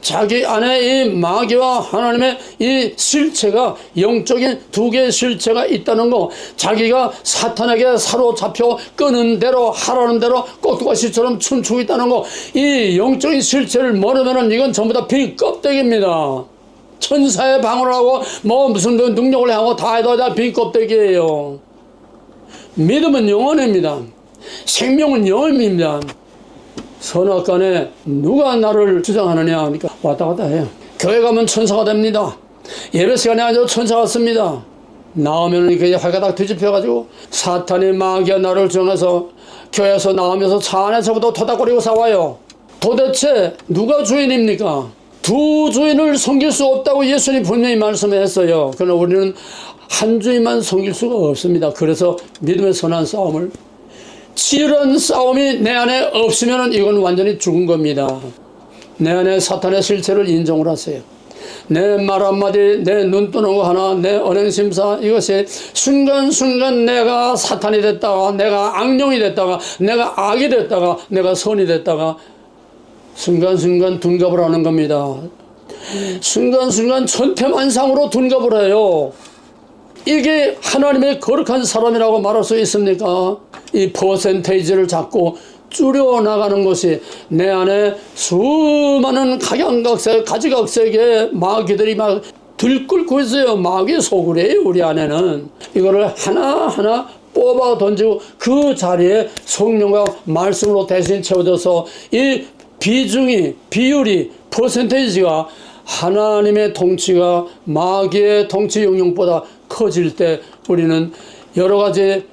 자기 안에 이 마귀와 하나님의 이 실체가, 영적인 두 개의 실체가 있다는 거, 자기가 사탄에게 사로잡혀 끄는 대로 하라는 대로 꼭두가시처럼 춤추고 있다는 거, 이 영적인 실체를 모르면은 이건 전부 다 빈 껍데기입니다. 천사의 방어를 하고 뭐 무슨 능력을 하고 다 해도 다 빈 껍데기예요. 믿음은 영원입니다. 생명은 영원입니다. 선악간에 누가 나를 주장하느냐 하니까 왔다 갔다 해요. 교회 가면 천사가 됩니다. 예배 시간에 앉아서 천사 같습니다. 나오면 이렇게 활가닥 뒤집혀가지고 사탄이 마귀가 나를 주장해서 교회에서 나오면서 차 안에서부터 토닥거리고 싸워요. 도대체 누가 주인입니까? 두 주인을 섬길 수 없다고 예수님 분명히 말씀했어요. 그러나 우리는 한 주인만 섬길 수가 없습니다. 그래서 믿음의 선한 싸움을, 치열한 싸움이 내 안에 없으면 이건 완전히 죽은 겁니다. 내 안에 사탄의 실체를 인정을 하세요. 내 말 한마디, 내 눈 뜨는 거 하나, 내 언행심사, 이것이 순간순간 내가 사탄이 됐다가, 내가 악령이 됐다가, 내가 악이 됐다가, 내가 선이 됐다가 순간순간 둔갑을 하는 겁니다. 순간순간 천태만상으로 둔갑을 해요. 이게 하나님의 거룩한 사람이라고 말할 수 있습니까? 이 퍼센테이지를 잡고 줄여나가는 것이 내 안에 수많은 각양각색 가지각색의 마귀들이 막 들끓고 있어요. 마귀 소굴이에요. 우리 안에는 이거를 하나하나 뽑아 던지고 그 자리에 성령과 말씀으로 대신 채워져서 이 비율이 퍼센테이지가 하나님의 통치가 마귀의 통치 영역보다 커질 때 우리는 여러 가지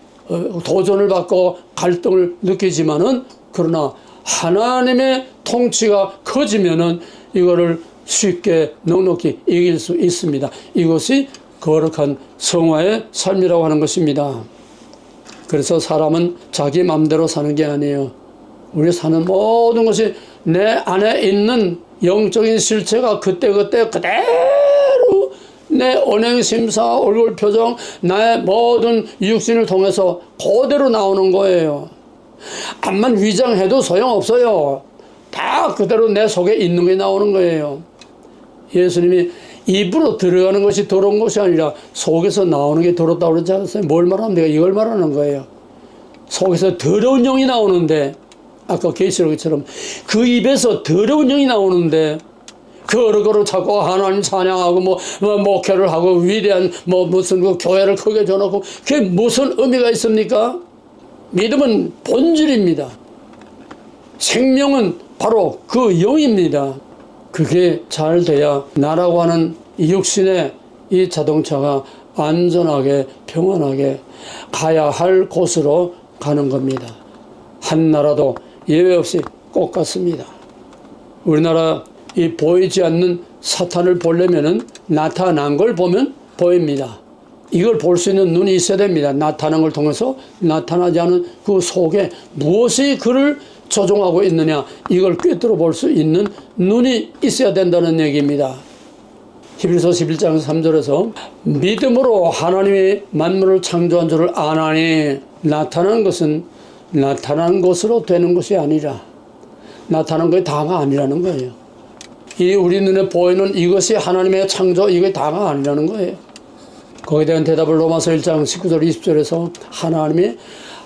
도전을 받고 갈등을 느끼지만은 그러나 하나님의 통치가 커지면은 이거를 쉽게 넉넉히 이길 수 있습니다. 이것이 거룩한 성화의 삶이라고 하는 것입니다. 그래서 사람은 자기 마음대로 사는 게 아니에요. 우리 사는 모든 것이 내 안에 있는 영적인 실체가 그때그때 그대로 내 언행심사, 얼굴 표정, 나의 모든 육신을 통해서 그대로 나오는 거예요. 암만 위장해도 소용없어요. 다 그대로 내 속에 있는 게 나오는 거예요. 예수님이 입으로 들어가는 것이 더러운 것이 아니라 속에서 나오는 게 더럽다고 그러지 않았어요? 뭘 말합니까? 이걸 말하는 거예요. 속에서 더러운 영이 나오는데, 아까 계시록처럼 그 입에서 더러운 영이 나오는데 거룩거룩 자꾸 하나님 찬양하고 목회를 하고 위대한 무슨 그 교회를 크게 줘놓고 그게 무슨 의미가 있습니까? 믿음은 본질입니다. 생명은 바로 그 영입니다. 그게 잘 돼야 나라고 하는 육신의 이 자동차가 안전하게 평안하게 가야 할 곳으로 가는 겁니다. 한 나라도 예외 없이 꼭 같습니다. 우리나라 이 보이지 않는 사탄을 보려면은 나타난 걸 보면 보입니다. 이걸 볼 수 있는 눈이 있어야 됩니다. 나타난 걸 통해서 나타나지 않은 그 속에 무엇이 그를 조종하고 있느냐, 이걸 꿰뚫어 볼 수 있는 눈이 있어야 된다는 얘기입니다. 히브리서 11장 3절에서 믿음으로 하나님이 만물을 창조한 줄을 아나니, 나타난 것은 나타난 것으로 되는 것이 아니라 나타난 것이 다가 아니라는 거예요. 이 우리 눈에 보이는 이것이 하나님의 창조, 이게 다가 아니라는 거예요. 거기에 대한 대답을 로마서 1장 19절 20절에서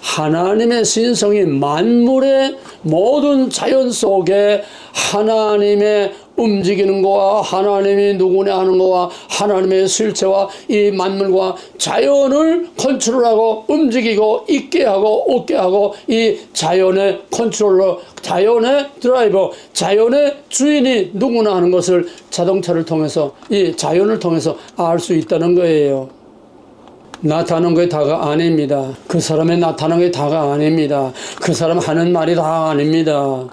하나님의 신성이 만물의 모든 자연 속에 하나님의 움직이는 거와 하나님이 누구냐 하는 거와 하나님의 실체와 이 만물과 자연을 컨트롤하고 움직이고 있게 하고 없게 하고 이 자연의 컨트롤러, 자연의 드라이버, 자연의 주인이 누구나 하는 것을 자동차를 통해서 이 자연을 통해서 알 수 있다는 거예요. 나타나는 게 다가 아닙니다. 그 사람의 나타나는 게 다가 아닙니다. 그 사람 하는 말이 다가 아닙니다.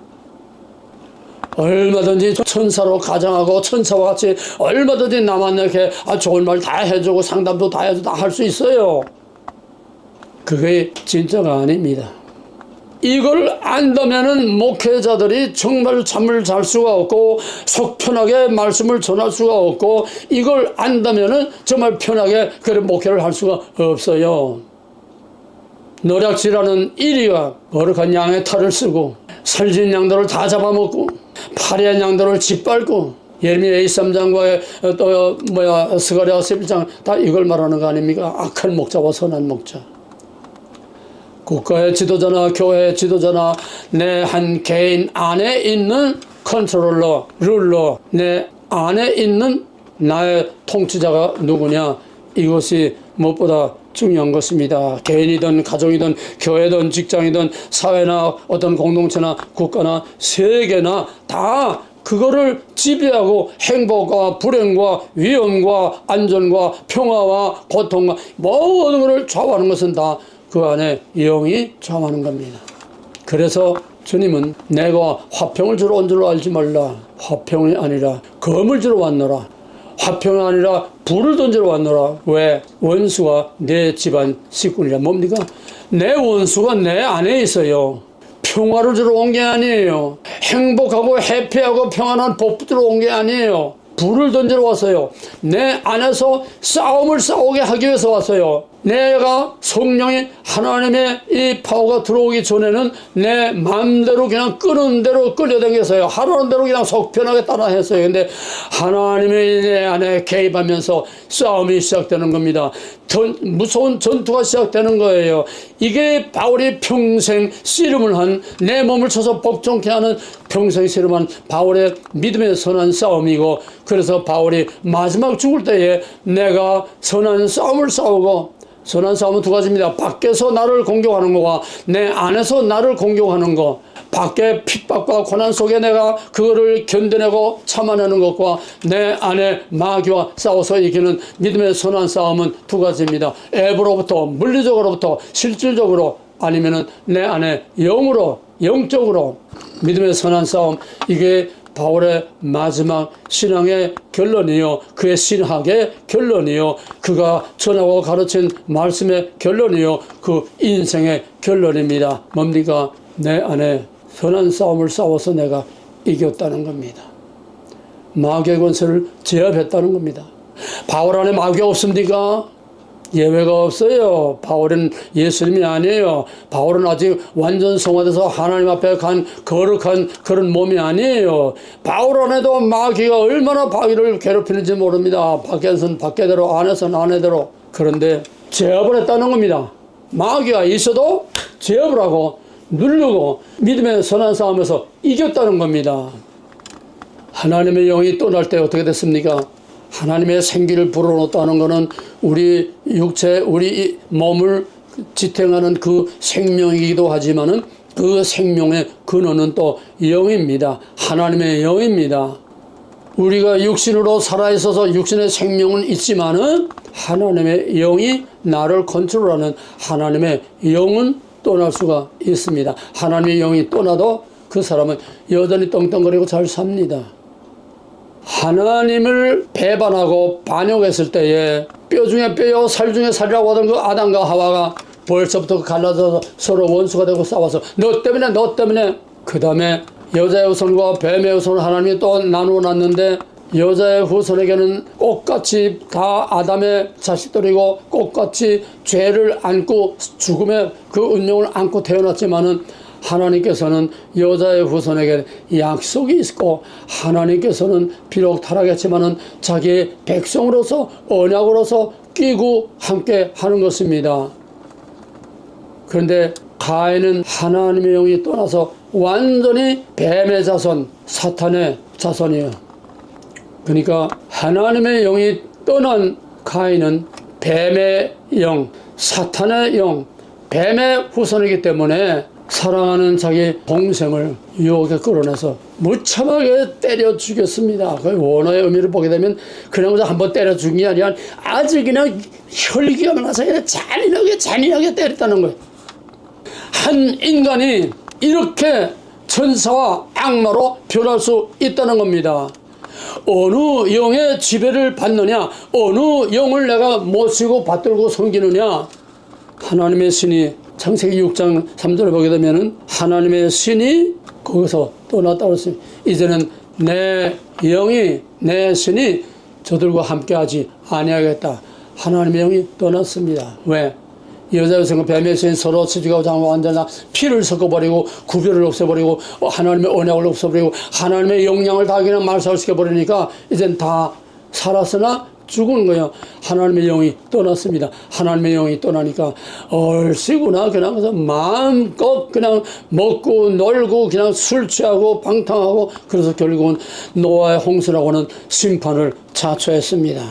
얼마든지 천사로 가정하고 천사와 같이 얼마든지 남한테 좋은 말 다 해주고 상담도 다 해주고 다 할 수 있어요. 그게 진짜가 아닙니다. 이걸 안다면은 목회자들이 정말 잠을 잘 수가 없고 속 편하게 말씀을 전할 수가 없고, 이걸 안다면은 정말 편하게 그런 목회를 할 수가 없어요. 노략질하는 이리가 거룩한 양의 탈을 쓰고 살진 양들을 다 잡아먹고 파리한 양들을 짓밟고, 예레미야 23장과 스가랴 11장 다 이걸 말하는 거 아닙니까? 악한 목자와 선한 목자. 국가의 지도자나 교회의 지도자나 내 한 개인 안에 있는 컨트롤러, 룰러, 내 안에 있는 나의 통치자가 누구냐, 이것이 무엇보다 중요한 것입니다. 개인이든 가정이든 교회든 직장이든 사회나 어떤 공동체나 국가나 세계나 다 그거를 지배하고 행복과 불행과 위험과 안전과 평화와 고통과 모든 것을 좌우하는 것은 다 그 안에 영이 좌우하는 겁니다. 그래서 주님은 내가 화평을 주러 온 줄로 알지 말라. 화평이 아니라 검을 주러 왔노라. 화평이 아니라 불을 던지러 왔노라. 왜? 원수가 내 집안 식구니라. 뭡니까? 내 원수가 내 안에 있어요. 평화를 주러 온 게 아니에요. 행복하고 해피하고 평안한 복 주러 온 게 아니에요. 불을 던지러 왔어요. 내 안에서 싸움을 싸우게 하기 위해서 왔어요. 내가 성령이 하나님의 이 파워가 들어오기 전에는 내 마음대로 그냥 끄는 대로 끌려다녔어요. 하라는 대로 그냥 속편하게 따라 했어요. 근데 하나님이 내 안에 개입하면서 싸움이 시작되는 겁니다. 무서운 전투가 시작되는 거예요. 이게 바울이 평생 씨름을 한, 내 몸을 쳐서 복종케 하는 평생 씨름한 바울의 믿음의 선한 싸움이고, 그래서 바울이 마지막 죽을 때에 내가 선한 싸움을 싸우고, 선한 싸움은 두 가지입니다. 밖에서 나를 공격하는 거와 내 안에서 나를 공격하는 거. 밖에 핍박과 고난 속에 내가 그거를 견뎌내고 참아내는 것과 내 안에 마귀와 싸워서 이기는 믿음의 선한 싸움은 두 가지입니다. 앱으로부터, 물리적으로부터, 실질적으로, 아니면은 내 안에 영으로, 영적으로 믿음의 선한 싸움. 이게 바울의 마지막 신앙의 결론이요, 그의 신학의 결론이요, 그가 전하고 가르친 말씀의 결론이요, 그 인생의 결론입니다. 뭡니까? 내 안에 선한 싸움을 싸워서 내가 이겼다는 겁니다. 마귀의 권세를 제압했다는 겁니다. 바울 안에 마귀가 없습니까? 예외가 없어요. 바울은 예수님이 아니에요. 바울은 아직 완전 성화돼서 하나님 앞에 간 거룩한 그런 몸이 아니에요. 바울 안에도 마귀가 얼마나 바울을 괴롭히는지 모릅니다. 밖에서는 밖에대로, 안에서는 안에대로. 그런데 제압을 했다는 겁니다. 마귀가 있어도 제압을 하고 누르고 믿음의 선한 싸움에서 이겼다는 겁니다. 하나님의 영이 떠날 때 어떻게 됐습니까? 하나님의 생기를 불어넣었다는 것은 우리 육체, 우리 몸을 지탱하는 그 생명이기도 하지만은 그 생명의 근원은 또 영입니다. 하나님의 영입니다. 우리가 육신으로 살아있어서 육신의 생명은 있지만은 하나님의 영이 나를 컨트롤하는 하나님의 영은 떠날 수가 있습니다. 하나님의 영이 떠나도 그 사람은 여전히 떵떵거리고 잘 삽니다. 하나님을 배반하고 반역했을 때에 뼈 중에 뼈요 살 중에 살이라고 하던 그 아담과 하와가 벌써부터 갈라져서 서로 원수가 되고 싸워서 너 때문에 그 다음에 여자의 후손과 뱀의 후손을 하나님이 또 나누어 놨는데, 여자의 후손에게는 똑같이 다 아담의 자식들이고 똑같이 죄를 안고 죽음의 그 운명을 안고 태어났지만은 하나님께서는 여자의 후손에게 약속이 있고, 하나님께서는 비록 타락했지만은 자기의 백성으로서 언약으로서 끼고 함께 하는 것입니다. 그런데 가인은 하나님의 영이 떠나서 완전히 뱀의 자손, 사탄의 자손이에요. 그러니까 하나님의 영이 떠난 가인은 뱀의 영, 사탄의 영, 뱀의 후손이기 때문에 사랑하는 자기 동생을 유혹에 끌어내서 무참하게 때려 죽였습니다. 그 원어의 의미를 보게 되면 그냥 한번 때려 죽인 게 아니라 아주 그냥 혈기가 나서 잔인하게 때렸다는 거예요. 한 인간이 이렇게 천사와 악마로 변할 수 있다는 겁니다. 어느 영의 지배를 받느냐, 어느 영을 내가 모시고 받들고 섬기느냐. 하나님의 신이 창세기 6장 3절을 보게 되면은 하나님의 신이 거기서 떠났다고 했습니다. 이제는 내 영이, 내 신이 저들과 함께하지 아니하겠다. 하나님의 영이 떠났습니다. 왜? 여자의 성과 뱀의 신 서로 치주하고 장하고 완전히 피를 섞어버리고 구별을 없애버리고 하나님의 언약을 없애버리고 하나님의 영향을 다 그냥 말살시켜버리니까 이젠 다 살았으나 죽은 거예요. 하나님의 영이 떠났습니다. 하나님의 영이 떠나니까 얼씨구나 그냥 그래서 마음껏 그냥 먹고 놀고 그냥 술 취하고 방탕하고, 그래서 결국은 노아의 홍수라고 하는 심판을 자초했습니다.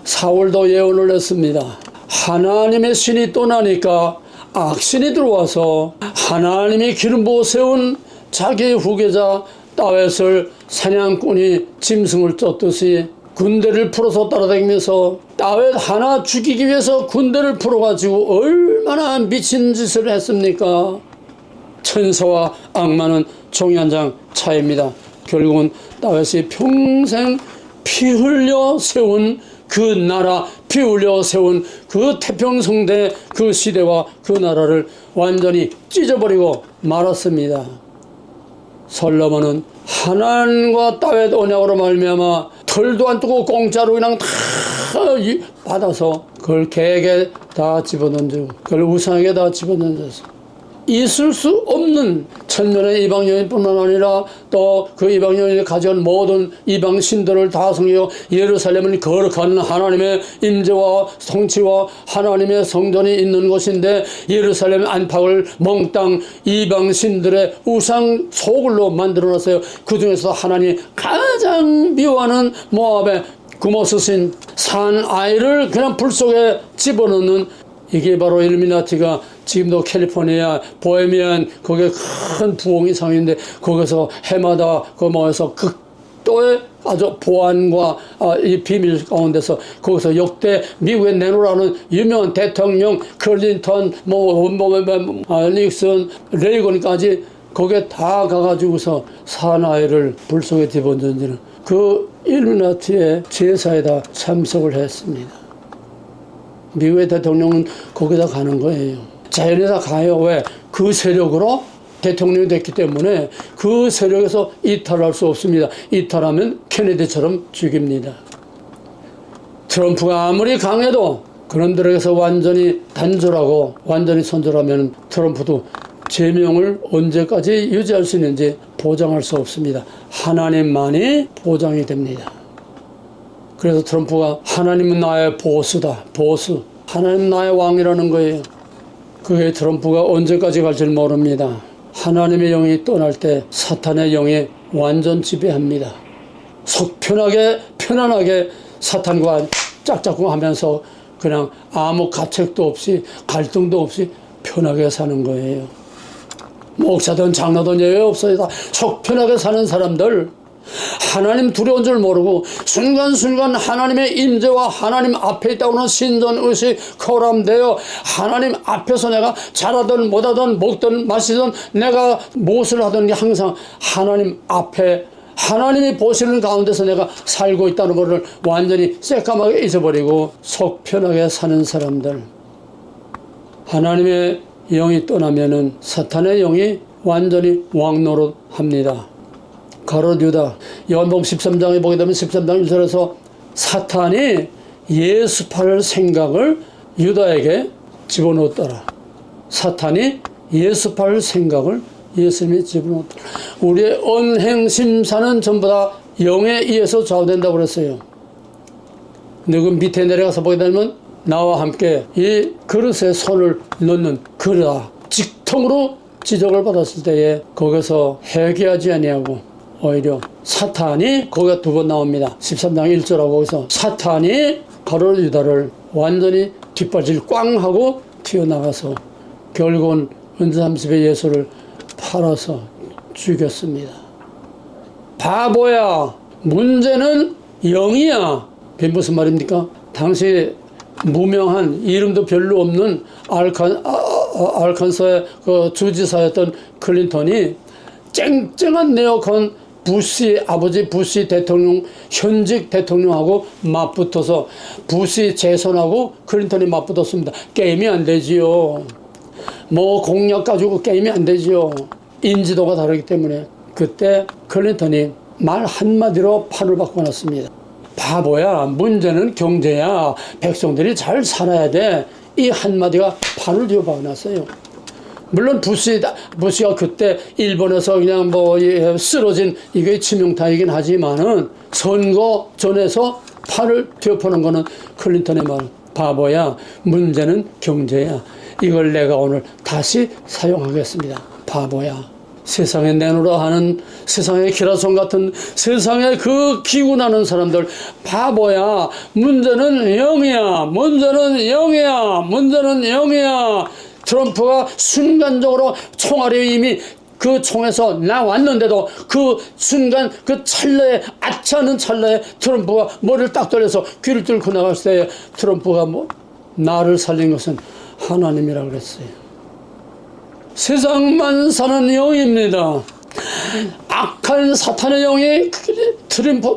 사울도 예언을 했습니다. 하나님의 신이 떠나니까 악신이 들어와서 하나님이 기름 부어 세운 자기 후계자 다윗을 사냥꾼이 짐승을 쫓듯이 군대를 풀어서 따라다니면서 다윗 하나 죽이기 위해서 군대를 풀어가지고 얼마나 미친 짓을 했습니까? 천사와 악마는 종이 한 장 차이입니다. 결국은 다윗이 평생 피 흘려 세운 그 나라, 피 흘려 세운 그 태평성대 그 시대와 그 나라를 완전히 찢어버리고 말았습니다. 솔로몬은 하나님과 다윗 언약으로 말미암아 털도 안 뜨고 공짜로 그냥 다 받아서 그걸 개에게 다 집어던지고 그걸 우상에게 다 집어던져서 있을 수 없는 천년의 이방 여인뿐만 아니라 또 그 이방 여인이 가져온 모든 이방 신들을 다 섬기고 예루살렘은 거룩한 하나님의 임재와 성취와 하나님의 성전이 있는 곳인데 예루살렘 안팎을 몽땅 이방 신들의 우상 소굴로 만들어놨어요. 그 중에서 하나님 가장 미워하는 모압의 구모스신 산 아이를 그냥 불 속에 집어넣는, 이게 바로 일루미나티가 지금도 캘리포니아 보헤미안 거기에 큰 부엉이 상인데 거기서 해마다 그 모여서 극도의 아주 보안과 이 비밀 가운데서 거기서 역대 미국에 내놓으라는 유명한 대통령 클린턴 닉슨 레이건까지 거기에 다 가가지고서 사나이를 불 속에 집어던지는 그 일루미나티의 제사에다 참석을 했습니다. 미국의 대통령은 거기다 가는 거예요. 자연에다 가요. 왜? 그 세력으로 대통령이 됐기 때문에 그 세력에서 이탈할 수 없습니다. 이탈하면 케네디처럼 죽입니다. 트럼프가 아무리 강해도 그놈들에게서 완전히 단절하고 완전히 선절하면 트럼프도 제명을 언제까지 유지할 수 있는지 보장할 수 없습니다. 하나님만이 보장이 됩니다. 그래서 트럼프가 하나님은 나의 보스다. 보스. 하나님 나의 왕이라는 거예요. 그게 트럼프가 언제까지 갈지 모릅니다. 하나님의 영이 떠날 때 사탄의 영이 완전 지배합니다. 속 편안하게 사탄과 짝짝꿍 하면서 그냥 아무 가책도 없이 갈등도 없이 편하게 사는 거예요. 목사든 장로든 예외 없어요. 다 속 편하게 사는 사람들, 하나님 두려운 줄 모르고 순간순간 하나님의 임재와 하나님 앞에 있다고는 신전의식 코람되어 하나님 앞에서 내가 잘하든 못하든 먹든 마시든 내가 무엇을 하든 항상 하나님 앞에 하나님이 보시는 가운데서 내가 살고 있다는 것을 완전히 새까맣게 잊어버리고 속 편하게 사는 사람들, 하나님의 영이 떠나면은 사탄의 영이 완전히 왕노릇합니다. 가롯 유다, 요한복음 13장에 보게 되면 13장 1절에서 사탄이 예수팔 생각을 유다에게 집어넣었더라. 사탄이 예수팔 생각을 예수님이 집어넣었더라. 우리의 언행 심사는 전부 다 영에 의해서 좌우된다고 그랬어요. 근데 그 밑에 내려가서 보게 되면 나와 함께 이 그릇에 손을 넣는 그릇아 직통으로 지적을 받았을 때에 거기서 회개하지 아니하고 오히려 사탄이 거기가 두 번 나옵니다. 13장 1절하고 거기서 사탄이 가롯 유다를 완전히 뒷발질 꽝 하고 튀어나가서 결국은 은사 30의 예수를 팔아서 죽였습니다. 바보야, 문제는 영이야. 그게 무슨 말입니까? 당시 무명한 이름도 별로 없는 알칸소의 그 주지사였던 클린턴이 쨍쨍한 네오콘 부시 아버지 부시 대통령 현직 대통령하고 맞붙어서 부시 재선하고 클린턴이 맞붙었습니다. 게임이 안 되지요. 뭐 공약 가지고 게임이 안 되지요. 인지도가 다르기 때문에 그때 클린턴이 말 한마디로 판을 바꿔놨습니다. 바보야, 문제는 경제야. 백성들이 잘 살아야 돼. 이 한마디가 판을 뒤집어놨어요. 물론 부시가 그때 일본에서 그냥 쓰러진 이게 치명타이긴 하지만은 선거 전에서 판을 뒤엎어놓은 거는 클린턴의 말. 바보야, 문제는 경제야. 이걸 내가 오늘 다시 사용하겠습니다. 바보야. 세상에 내놓으라 하는 세상의 기라성 같은 세상에 그 기운하는 사람들, 바보야. 문제는 영이야. 문제는 영이야. 문제는 영이야. 트럼프가 순간적으로 총알이 이미 그 총에서 나왔는데도 그 순간 그 찰나에 아차하는 찰나에 트럼프가 머리를 딱 돌려서 귀를 뚫고 나갔을 때 트럼프가 나를 살린 것은 하나님이라고 그랬어요. 세상만 사는 영입니다. 악한 사탄의 영이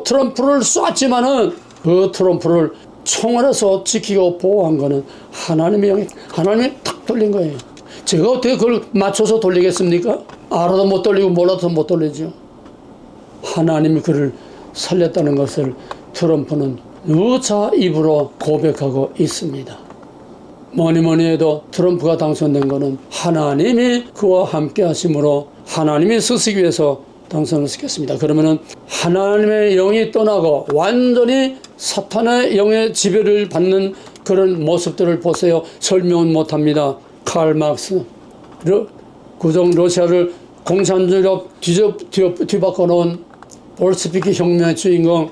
트럼프를 쐈지만은 그 트럼프를 총알에서 지키고 보호한 거는 하나님의 영이, 하나님이 탁 돌린 거예요. 제가 어떻게 그걸 맞춰서 돌리겠습니까? 알아도 못 돌리고 몰라도 못 돌리죠. 하나님이 그를 살렸다는 것을 트럼프는 누차 입으로 고백하고 있습니다. 뭐니 뭐니 해도 트럼프가 당선된 거는 하나님이 그와 함께 하심으로 하나님이 쓰시기 위해서 당선을 시켰습니다. 그러면은 하나님의 영이 떠나고 완전히 사탄의 영의 지배를 받는 그런 모습들을 보세요. 설명은 못합니다. 칼 막스, 구정 러시아를 공산주의로 뒤바꿔 놓은 볼스피키 혁명의 주인공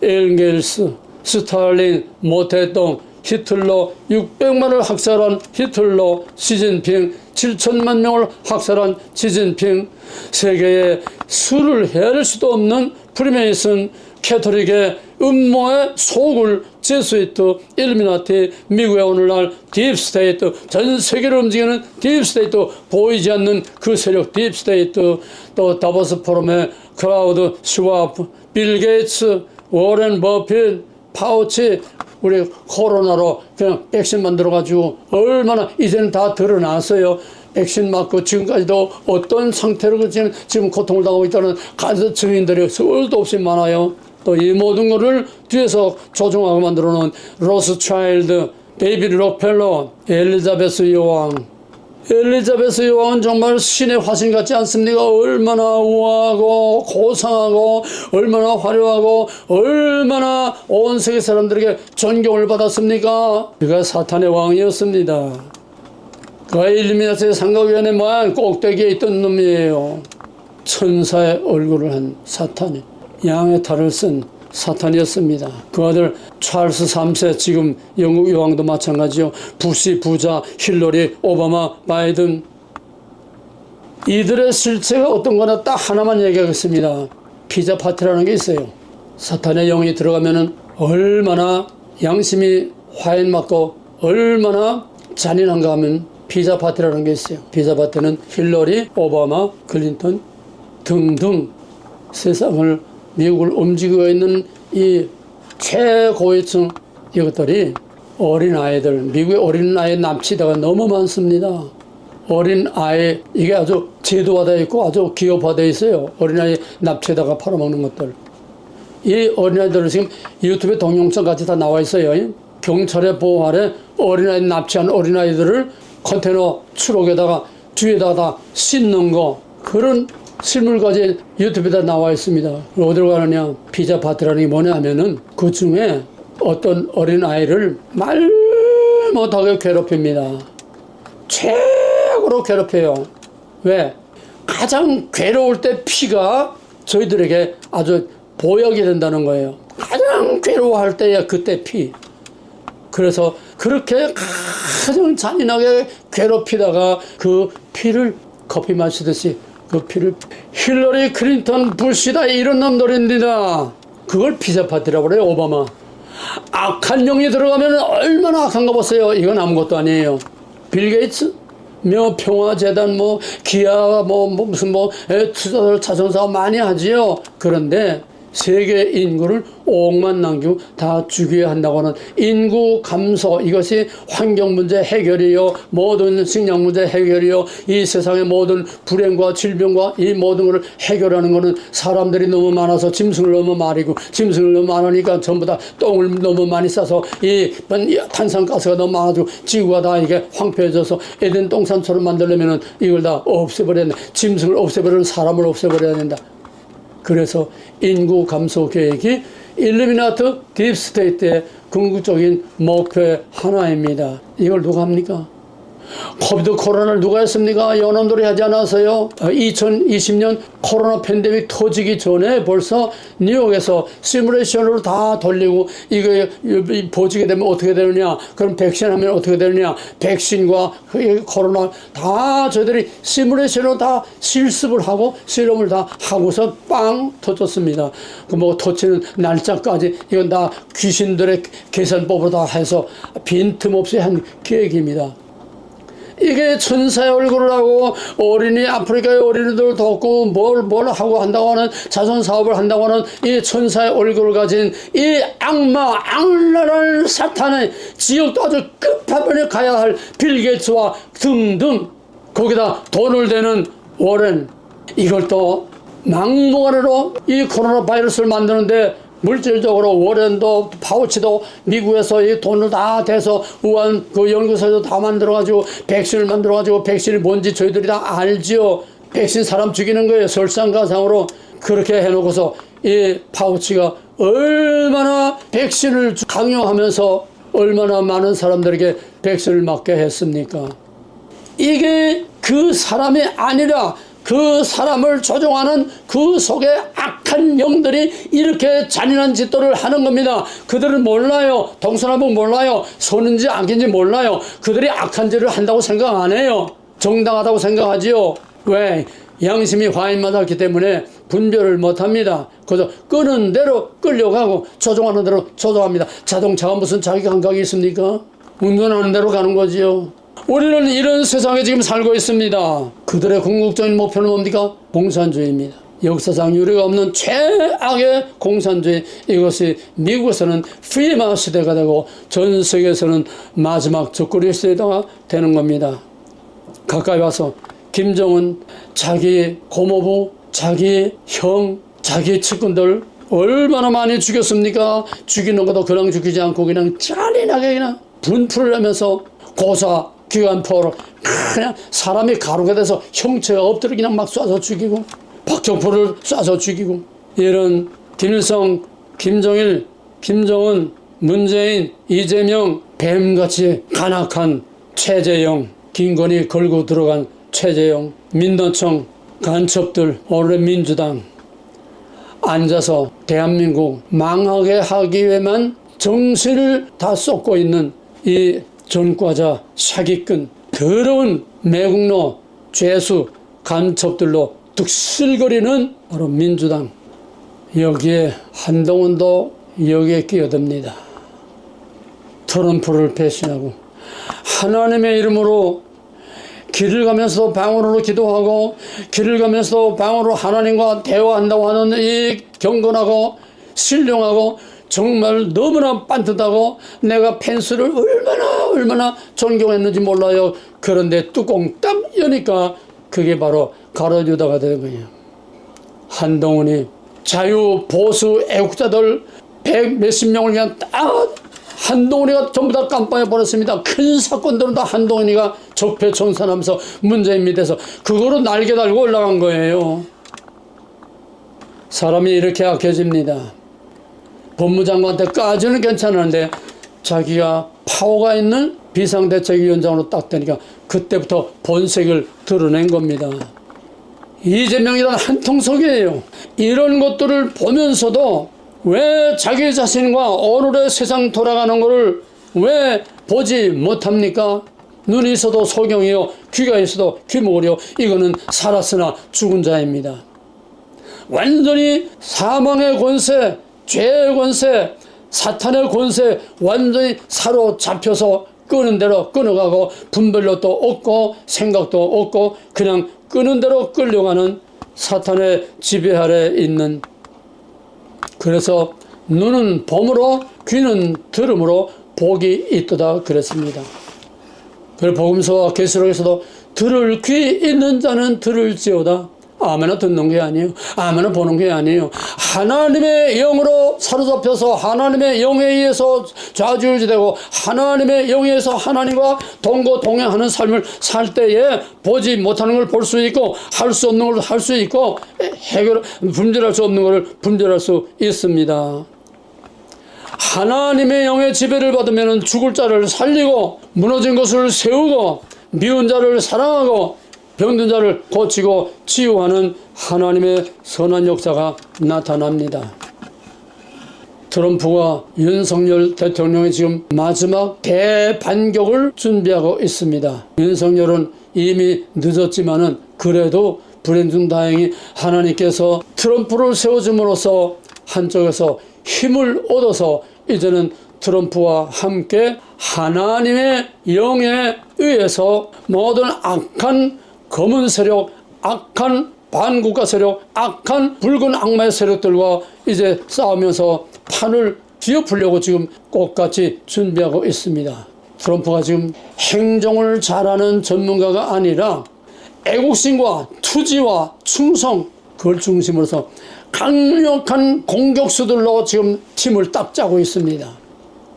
엘겔스, 스탈린, 모태동, 히틀러 600만을 학살한 히틀러, 시진핑 7천만 명을 학살한 시진핑, 세계에 수를 헤아릴 수도 없는 프리메이슨, 캐토릭의 음모의 속을 제스위트, 일루미나티, 미국의 오늘날 딥스테이트, 전 세계를 움직이는 딥스테이트, 보이지 않는 그 세력 딥스테이트, 또 다보스 포럼의 클라우드 슈와프, 빌 게이츠, 워렌 버핏, 파우치, 우리 코로나로 그냥 백신 만들어가지고 얼마나 이제는 다 드러났어요. 백신 맞고 지금까지도 어떤 상태로 지금 고통을 당하고 있다는 간접 증인들이 수도 없이 많아요. 또 이 모든 것을 뒤에서 조종하고 만들어 놓은 로스차일드, 데이비드 록펠러, 엘리자베스 여왕. 엘리자베스 여왕은 정말 신의 화신 같지 않습니까? 얼마나 우아하고 고상하고 얼마나 화려하고 얼마나 온 세계 사람들에게 존경을 받았습니까? 그가 사탄의 왕이었습니다. 그가 일루미나티 상각위원회 모양 꼭대기에 있던 놈이에요. 천사의 얼굴을 한 사탄이, 양의 탈을 쓴 사탄이었습니다. 그 아들 찰스 3세, 지금 영국 여왕도 마찬가지요. 부시, 부자, 힐러리, 오바마, 바이든. 이들의 실체가 어떤 거나 딱 하나만 얘기하겠습니다. 피자 파티라는 게 있어요. 사탄의 영이 들어가면은 얼마나 양심이 화인 맞고 얼마나 잔인한가 하면 피자 파티라는 게 있어요. 피자 파티는 힐러리, 오바마, 클린턴 등등 세상을, 미국을 움직이고 있는 이 최고위층, 이것들이 어린아이들, 미국의 어린아이 납치자가 너무 많습니다. 어린아이, 이게 아주 제도화되어 있고 아주 기업화되어 있어요. 어린아이 납치에다가 팔아먹는 것들. 이 어린아이들은 지금 유튜브에 동영상 같이 다 나와 있어요. 경찰의 보호 아래 어린아이 납치한 어린아이들을 컨테이너 추록에다가 뒤에다가 다 싣는 거, 그런 실물까지 유튜브에다 나와 있습니다. 어디로 가느냐? 피자 파티라는 게 뭐냐 하면은 그 중에 어떤 어린아이를 말 못하게 괴롭힙니다. 최고로 괴롭혀요. 왜? 가장 괴로울 때 피가 저희들에게 아주 보약이 된다는 거예요. 가장 괴로워할 때야 그때 피. 그래서 그렇게 가장 잔인하게 괴롭히다가 그 피를 커피 마시듯이 그 피를, 힐러리, 클린턴, 부시다 이런 놈들입니다. 그걸 피자 파티라고 그래요. 오바마. 악한 영이 들어가면 얼마나 악한가 보세요. 이건 아무것도 아니에요. 빌 게이츠, 평화재단, 기아, 무슨 투자를 자선사업 많이 하지요. 그런데 세계 인구를 5억만 남기고 다 죽여야 한다고 하는 인구 감소, 이것이 환경 문제 해결이요, 모든 식량 문제 해결이요, 이 세상의 모든 불행과 질병과 이 모든 것을 해결하는 것은 사람들이 너무 많아서 짐승을 너무 많이고, 짐승을 너무 많으니까 전부 다 똥을 너무 많이 싸서 이 탄산가스가 너무 많아지고 지구가 다 이게 황폐해져서 에덴 동산처럼 만들려면은 이걸 다 없애버려야 된다. 짐승을 없애버리는 사람을 없애버려야 된다. 그래서 인구 감소 계획이 일루미나티 딥스테이트의 궁극적인 목표의 하나입니다. 이걸 누가 합니까? 코비드 코로나를 누가 했습니까? 연합들이 하지 않았어요? 2020년 코로나 팬데믹 터지기 전에 벌써 뉴욕에서 시뮬레이션으로 다 돌리고, 이거 보지게 되면 어떻게 되느냐, 그럼 백신 하면 어떻게 되느냐, 백신과 코로나 다 저희들이 시뮬레이션으로 다 실습을 하고 실험을 다 하고서 빵 터졌습니다. 그 터치는 날짜까지 이건 다 귀신들의 계산법으로 다 해서 빈틈없이 한 계획입니다. 이게 천사의 얼굴을 하고 어린이, 아프리카의 어린이들 돕고 뭘 하고 한다고 하는 자선 사업을 한다고 하는 이 천사의 얼굴을 가진 이 악마, 악랄한 사탄의 지옥도 아주 끝판에 가야 할 빌 게이츠와 등등, 거기다 돈을 대는 워렌, 이걸 또 막무가내로 이 코로나 바이러스를 만드는데 물질적으로 워렌도 파우치도 미국에서 이 돈을 다 대서 우한 그 연구소에서 다 만들어가지고 백신을 만들어가지고 백신이 뭔지 저희들이 다 알지요. 백신 사람 죽이는 거예요. 설상가상으로 그렇게 해놓고서 이 파우치가 얼마나 백신을 강요하면서 얼마나 많은 사람들에게 백신을 맞게 했습니까? 이게 그 사람이 아니라 그 사람을 조종하는 그 속에 악한 영들이 이렇게 잔인한 짓들을 하는 겁니다. 그들은 몰라요. 동서남북 몰라요. 선인지 악인지 몰라요. 그들이 악한 짓을 한다고 생각 안 해요. 정당하다고 생각하지요. 왜? 양심이 화인맞았기 때문에 분별을 못합니다. 그래서 끄는 대로 끌려가고 조종하는 대로 조종합니다. 자동차가 무슨 자기 감각이 있습니까? 운전하는 대로 가는 거지요. 우리는 이런 세상에 지금 살고 있습니다. 그들의 궁극적인 목표는 뭡니까? 공산주의입니다. 역사상 유례가 없는 최악의 공산주의. 이것이 미국에서는 프리마 시대가 되고 전 세계에서는 마지막 적그리 시대가 되는 겁니다. 가까이 와서 김정은 자기 고모부, 자기 형, 자기 측근들 얼마나 많이 죽였습니까? 죽이는 것도 그냥 죽이지 않고 그냥 잔인하게 그냥 분풀을 하면서 고사 기관포로 그냥 사람이 가루가 돼서 형체가 엎드려 그냥 막 쏴서 죽이고 박정포를 쏴서 죽이고 이런 김일성, 김정일, 김정은, 문재인, 이재명 뱀같이 간악한 최재형, 김건희 걸고 들어간 최재형, 민노총 간첩들, 오늘의 민주당 앉아서 대한민국 망하게 하기 위해만 정신을 다 쏟고 있는 이 전과자, 사기꾼, 더러운 매국노, 죄수, 간첩들로 득실거리는 바로 민주당. 여기에 한동훈도 여기에 끼어듭니다. 트럼프를 배신하고 하나님의 이름으로 길을 가면서도 방언으로 기도하고 길을 가면서도 방언으로 하나님과 대화한다고 하는 이 경건하고 신령하고 정말 너무나 반듯하고 내가 펜스를 얼마나 존경했는지 몰라요. 그런데 뚜껑 딱 여니까 그게 바로 가로유다가 되는 거예요. 한동훈이 자유 보수 애국자들 100몇십 명을 그냥 딱 한동훈이가 전부 다 깜빵에 보냈습니다. 큰 사건들은 다 한동훈이가 적폐청산하면서 문재인 밑에서 그거로 날개 달고 올라간 거예요. 사람이 이렇게 악해집니다. 법무장관한테까지는 괜찮은데 자기가 파워가 있는 비상대책위원장으로 딱 되니까 그때부터 본색을 드러낸 겁니다. 이재명이란 한통속이에요. 이런 것들을 보면서도 왜 자기 자신과 오늘의 세상 돌아가는 것을 왜 보지 못합니까? 눈이 있어도 소경이요, 귀가 있어도 귀모으려. 이거는 살았으나 죽은 자입니다. 완전히 사망의 권세, 죄의 권세, 사탄의 권세 완전히 사로잡혀서 끄는 대로 끊어가고 분별력도 없고 생각도 없고 그냥 끄는 대로 끌려가는 사탄의 지배 아래 있는, 그래서 눈은 봄으로 귀는 들음으로 복이 있도다 그랬습니다. 그래서 복음서와 계시록에서도 들을 귀 있는 자는 들을지어다. 아무나 듣는 게 아니에요. 아무나 보는 게 아니에요. 하나님의 영으로 사로잡혀서 하나님의 영에 의해서 좌지우지되고 하나님의 영에 의해서 하나님과 동거동행하는 삶을 살 때에 보지 못하는 걸 볼 수 있고 할 수 없는 걸 할 수 있고 분별할 수 없는 걸 분별할 수 있습니다. 하나님의 영의 지배를 받으면 죽을 자를 살리고 무너진 것을 세우고 미운 자를 사랑하고 병든 자를 고치고 치유하는 하나님의 선한 역사가 나타납니다. 트럼프와 윤석열 대통령이 지금 마지막 대반격을 준비하고 있습니다. 윤석열은 이미 늦었지만은 그래도 불행중다행히 하나님께서 트럼프를 세워줌으로써 한쪽에서 힘을 얻어서 이제는 트럼프와 함께 하나님의 영에 의해서 모든 악한 검은 세력, 악한 반국가 세력, 악한 붉은 악마의 세력들과 이제 싸우면서 판을 뒤엎으려고 지금 꽃같이 준비하고 있습니다. 트럼프가 지금 행정을 잘하는 전문가가 아니라 애국심과 투지와 충성, 그걸 중심으로서 강력한 공격수들로 지금 팀을 딱 짜고 있습니다.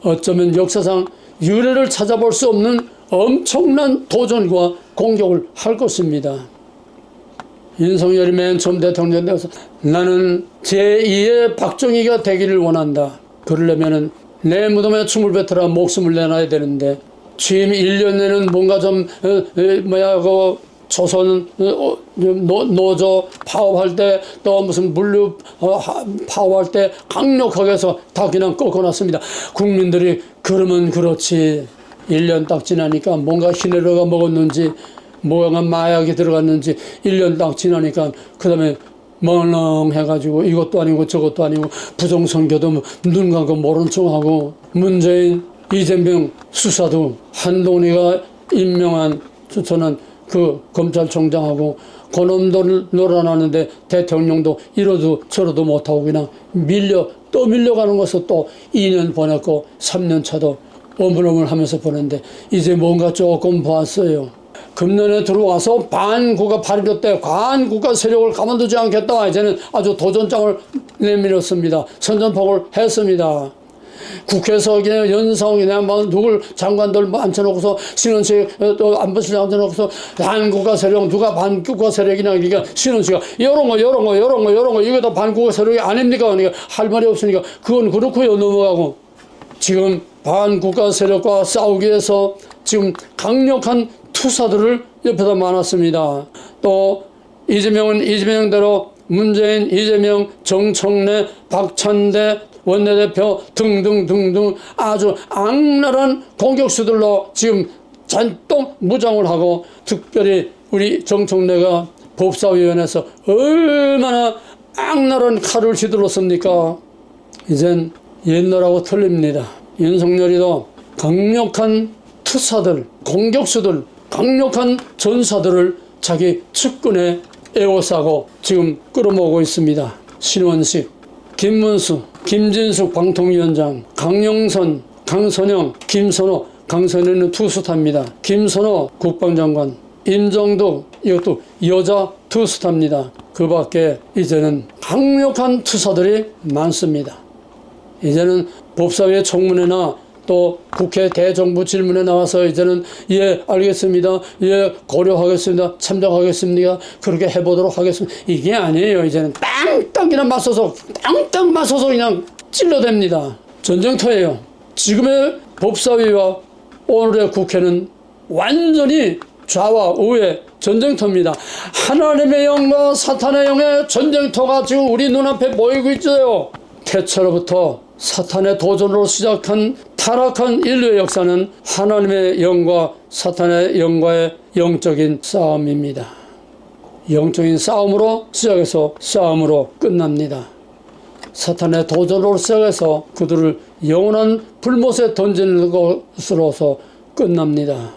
어쩌면 역사상 유례를 찾아볼 수 없는 엄청난 도전과 공격을 할 것입니다. 윤석열이 맨 처음 대통령 되어서 나는 제2의 박정희가 되기를 원한다. 그러려면 내 무덤에 춤을 뱉어라 목숨을 내놔야 되는데 취임 1년 내는 뭔가 좀 조선 노조 파업할 때 또 무슨 물류 파업할 때 강력하게 해서 다 그냥 꺾어놨습니다. 국민들이 그러면 그렇지 1년 딱 지나니까 뭔가 희내로가 먹었는지 뭐가 마약이 들어갔는지 1년 딱 지나니까 그 다음에 멍렁해가지고 이것도 아니고 저것도 아니고 부정선거도 눈 감고 모른 척하고 문재인 이재명 수사도 한동훈이가 임명한 추천한 그 검찰총장하고 그놈들 놀아나는데 대통령도 이러도 저러도 못하고 그냥 또 밀려가는 것을 또 2년 보냈고 3년 차도 어물어물하면서 보냈는데 이제 뭔가 조금 보았어요. 금년에 들어와서 반국가 8.15 때 반국가 세력을 가만두지 않겠다. 이제는 아주 도전장을 내밀었습니다. 선전포고를 했습니다. 국회에서 그냥 연성이나 누굴 장관들 앉혀놓고서 신원식 또 안보실 앉혀놓고서 반국가 세력 누가 반국가 세력이냐 그러니까 신원식가 이런 거 이거 다 반국가 세력이 아닙니까? 그러니까 할 말이 없으니까 그건 그렇고요 넘어가고 지금 반국가 세력과 싸우기 위해서 지금 강력한 투사들을 옆에다 많았습니다. 또 이재명은 이재명대로 문재인, 이재명, 정청래, 박찬대 원내대표 등등등등 아주 악랄한 공격수들로 지금 잔뜩 무장을 하고 특별히 우리 정청래가 법사위원회에서 얼마나 악랄한 칼을 휘둘렀습니까? 이젠 옛날하고 틀립니다. 윤석열이도 강력한 투사들, 공격수들, 강력한 전사들을 자기 측근에 에워싸고 지금 끌어모으고 있습니다. 신원식, 김문수, 김진숙 방통위원장, 강영선, 강선영, 김선호, 강선영은 투스타입니다. 김선호 국방장관, 임정덕 이것도 여자 투스타입니다. 그 밖에 이제는 강력한 투사들이 많습니다. 이제는 법사위 청문회나 또 국회 대정부 질문에 나와서 이제는 예 알겠습니다. 예 고려하겠습니다. 참작하겠습니다. 그렇게 해보도록 하겠습니다. 이게 아니에요. 이제는 땅땅 그냥 맞서서 그냥 찔러댑니다. 전쟁터예요. 지금의 법사위와 오늘의 국회는 완전히 좌와 우의 전쟁터입니다. 하나님의 영과 사탄의 영의 전쟁터가 지금 우리 눈앞에 보이고 있어요. 태초로부터 사탄의 도전으로 시작한 타락한 인류의 역사는 하나님의 영과 사탄의 영과의 영적인 싸움입니다. 영적인 싸움으로 시작해서 싸움으로 끝납니다. 사탄의 도전으로 시작해서 그들을 영원한 불못에 던지는 것으로서 끝납니다.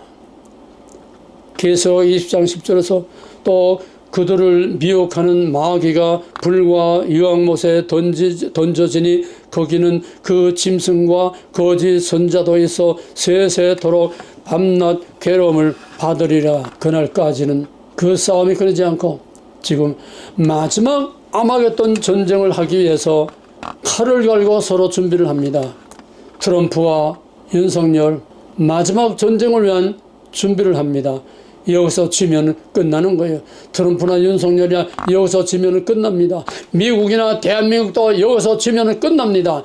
계시록 20장 10절에서 또 그들을 미혹하는 마귀가 불과 유황못에 던져지니 거기는 그 짐승과 거짓 선자도 있어 세세토록 밤낮 괴로움을 받으리라. 그날까지는 그 싸움이 끊이지 않고 지금 마지막 아마겟돈 전쟁을 하기 위해서 칼을 갈고 서로 준비를 합니다. 트럼프와 윤석열 마지막 전쟁을 위한 준비를 합니다. 여기서 지면 끝나는 거예요. 트럼프나 윤석열이나 여기서 지면 끝납니다. 미국이나 대한민국도 여기서 지면 끝납니다.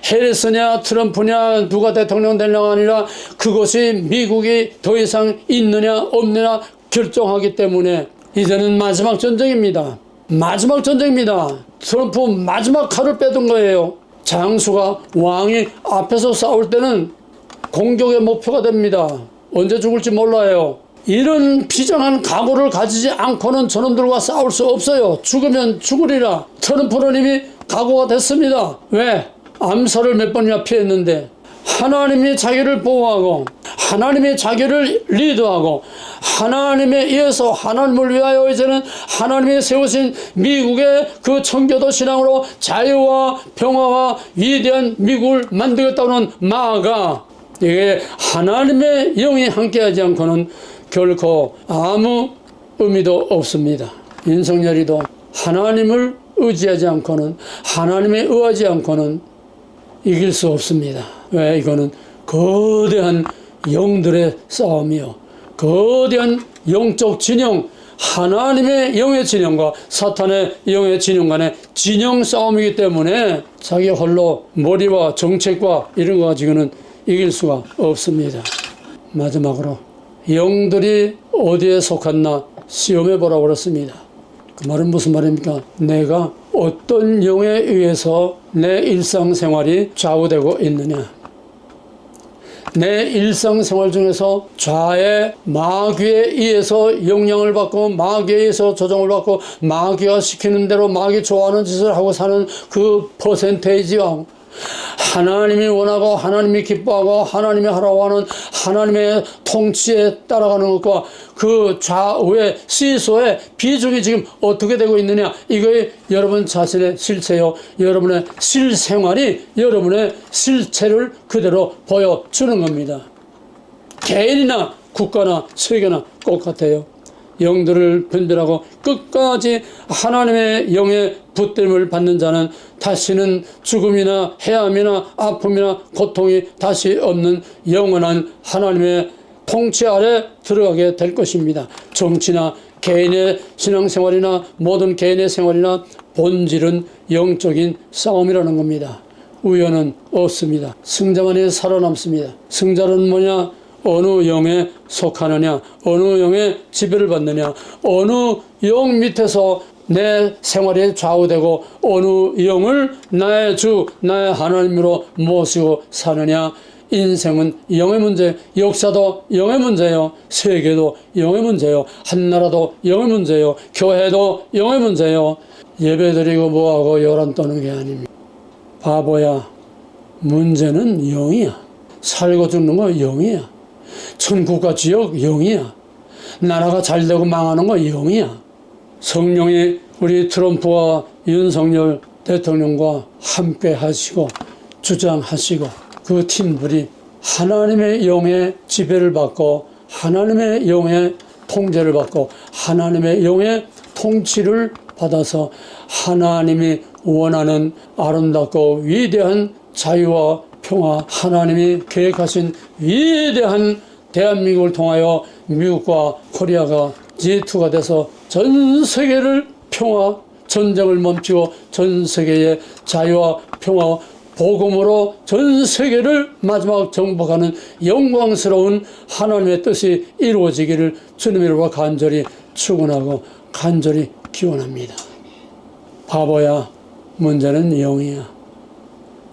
해리스냐 트럼프냐 누가 대통령 되느냐가 아니라 그것이 미국이 더 이상 있느냐 없느냐 결정하기 때문에 이제는 마지막 전쟁입니다. 마지막 전쟁입니다. 트럼프 마지막 칼을 빼둔 거예요. 장수가 왕이 앞에서 싸울 때는 공격의 목표가 됩니다. 언제 죽을지 몰라요. 이런 비장한 각오를 가지지 않고는 저놈들과 싸울 수 없어요. 죽으면 죽으리라. 트럼프는 이미 각오가 됐습니다. 왜? 암살을 몇 번이나 피했는데 하나님이 자기를 보호하고 하나님이 자기를 리드하고 하나님에 의해서 하나님을 위하여 이제는 하나님이 세우신 미국의 그 청교도 신앙으로 자유와 평화와 위대한 미국을 만들겠다는 마가 이게 하나님의 영이 함께하지 않고는 결코 아무 의미도 없습니다. 윤석열이도 하나님을 의지하지 않고는, 하나님에 의하지 않고는 이길 수 없습니다. 왜? 이거는 거대한 영들의 싸움이요, 거대한 영적 진영, 하나님의 영의 진영과 사탄의 영의 진영 간의 진영 싸움이기 때문에 자기 홀로 머리와 정책과 이런 거 가지고는 이길 수가 없습니다. 마지막으로 영들이 어디에 속았나 시험해 보라고 그랬습니다. 그 말은 무슨 말입니까? 내가 어떤 영에 의해서 내 일상생활이 좌우되고 있느냐, 내 일상생활 중에서 좌의 마귀에 의해서 영향을 받고, 마귀에 의해서 조정을 받고, 마귀가 시키는 대로 마귀 좋아하는 짓을 하고 사는 그 퍼센테이지와 하나님이 원하고 하나님이 기뻐하고 하나님이 하라고 하는 하나님의 통치에 따라가는 것과 그 좌우의 시소의 비중이 지금 어떻게 되고 있느냐, 이거에 여러분 자신의 실체요, 여러분의 실생활이 여러분의 실체를 그대로 보여주는 겁니다. 개인이나 국가나 세계나 똑같아요. 영들을 분별하고 끝까지 하나님의 영의 붙들림을 받는 자는 다시는 죽음이나 해함이나 아픔이나 고통이 다시 없는 영원한 하나님의 통치 아래 들어가게 될 것입니다. 정치나 개인의 신앙생활이나 모든 개인의 생활이나 본질은 영적인 싸움이라는 겁니다. 우연은 없습니다. 승자만이 살아남습니다. 승자는 뭐냐? 어느 영에 속하느냐, 어느 영의 지배를 받느냐, 어느 영 밑에서 내 생활이 좌우되고 어느 영을 나의 주, 나의 하나님으로 모시고 사느냐. 인생은 영의 문제, 역사도 영의 문제요, 세계도 영의 문제요, 한나라도 영의 문제요, 교회도 영의 문제요. 예배드리고 뭐하고 요란 떠는 게 아닙니다. 바보야, 문제는 영이야. 살고 죽는 거 영이야. 천국과 지옥 영이야. 나라가 잘되고 망하는 거 영이야. 성령이 우리 트럼프와 윤석열 대통령과 함께 하시고 주장하시고 그 팀들이 하나님의 영의 지배를 받고 하나님의 영의 통제를 받고 하나님의 영의 통치를 받아서 하나님이 원하는 아름답고 위대한 자유와 평화, 하나님이 계획하신 위대한 대한민국을 통하여 미국과 코리아가 G2가 돼서 전 세계를 평화, 전쟁을 멈추고 전 세계의 자유와 평화, 복음으로 전 세계를 마지막 정복하는 영광스러운 하나님의 뜻이 이루어지기를 주님의 이름으로 간절히 축원하고 간절히 기원합니다. 바보야, 문제는 영이야.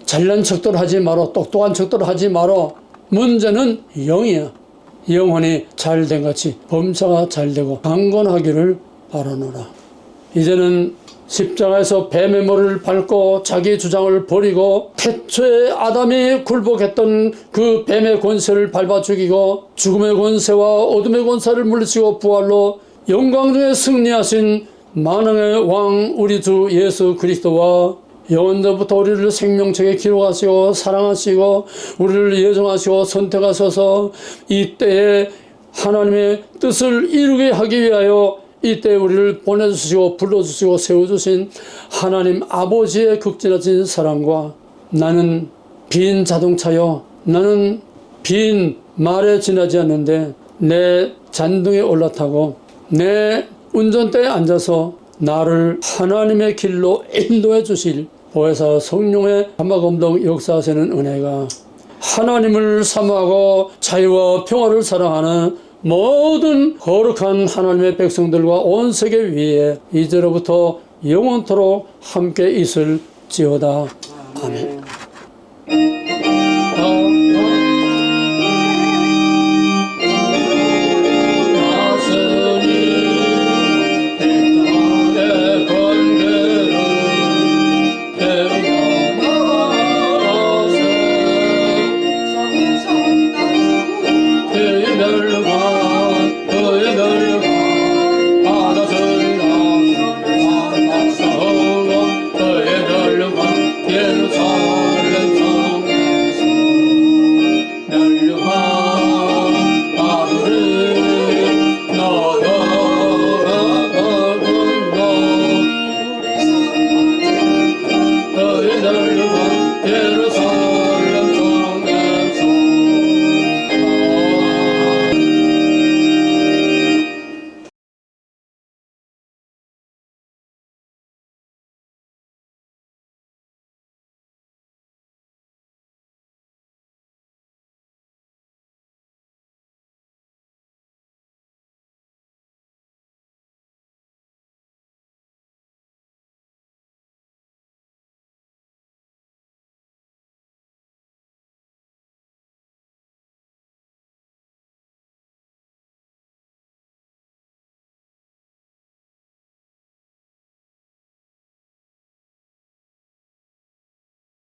잘난 척들 하지 마라. 똑똑한 척들 하지 마라. 문제는 영이야. 영혼이 잘된 같이 범사가 잘되고 강건하기를 바라노라. 이제는 십자가에서 뱀의 머리를 밟고 자기 주장을 버리고 태초에 아담이 굴복했던 그 뱀의 권세를 밟아 죽이고 죽음의 권세와 어둠의 권세를 물리치고 부활로 영광 중에 승리하신 만왕의 왕 우리 주 예수 그리스도와 영원전부터 우리를 생명책에 기록하시고 사랑하시고 우리를 예정하시고 선택하셔서 이때에 하나님의 뜻을 이루게 하기 위하여 이때 우리를 보내주시고 불러주시고 세워주신 하나님 아버지의 극진하신 사랑과 나는 빈 자동차요, 나는 빈 말에 지나지 않는데 내 잔등에 올라타고 내 운전대에 앉아서 나를 하나님의 길로 인도해 주실 보혜사 성령의 감화감동 역사하시는 은혜가 하나님을 사모하고 자유와 평화를 사랑하는 모든 거룩한 하나님의 백성들과 온 세계 위에 이제로부터 영원토록 함께 있을지어다. 아멘.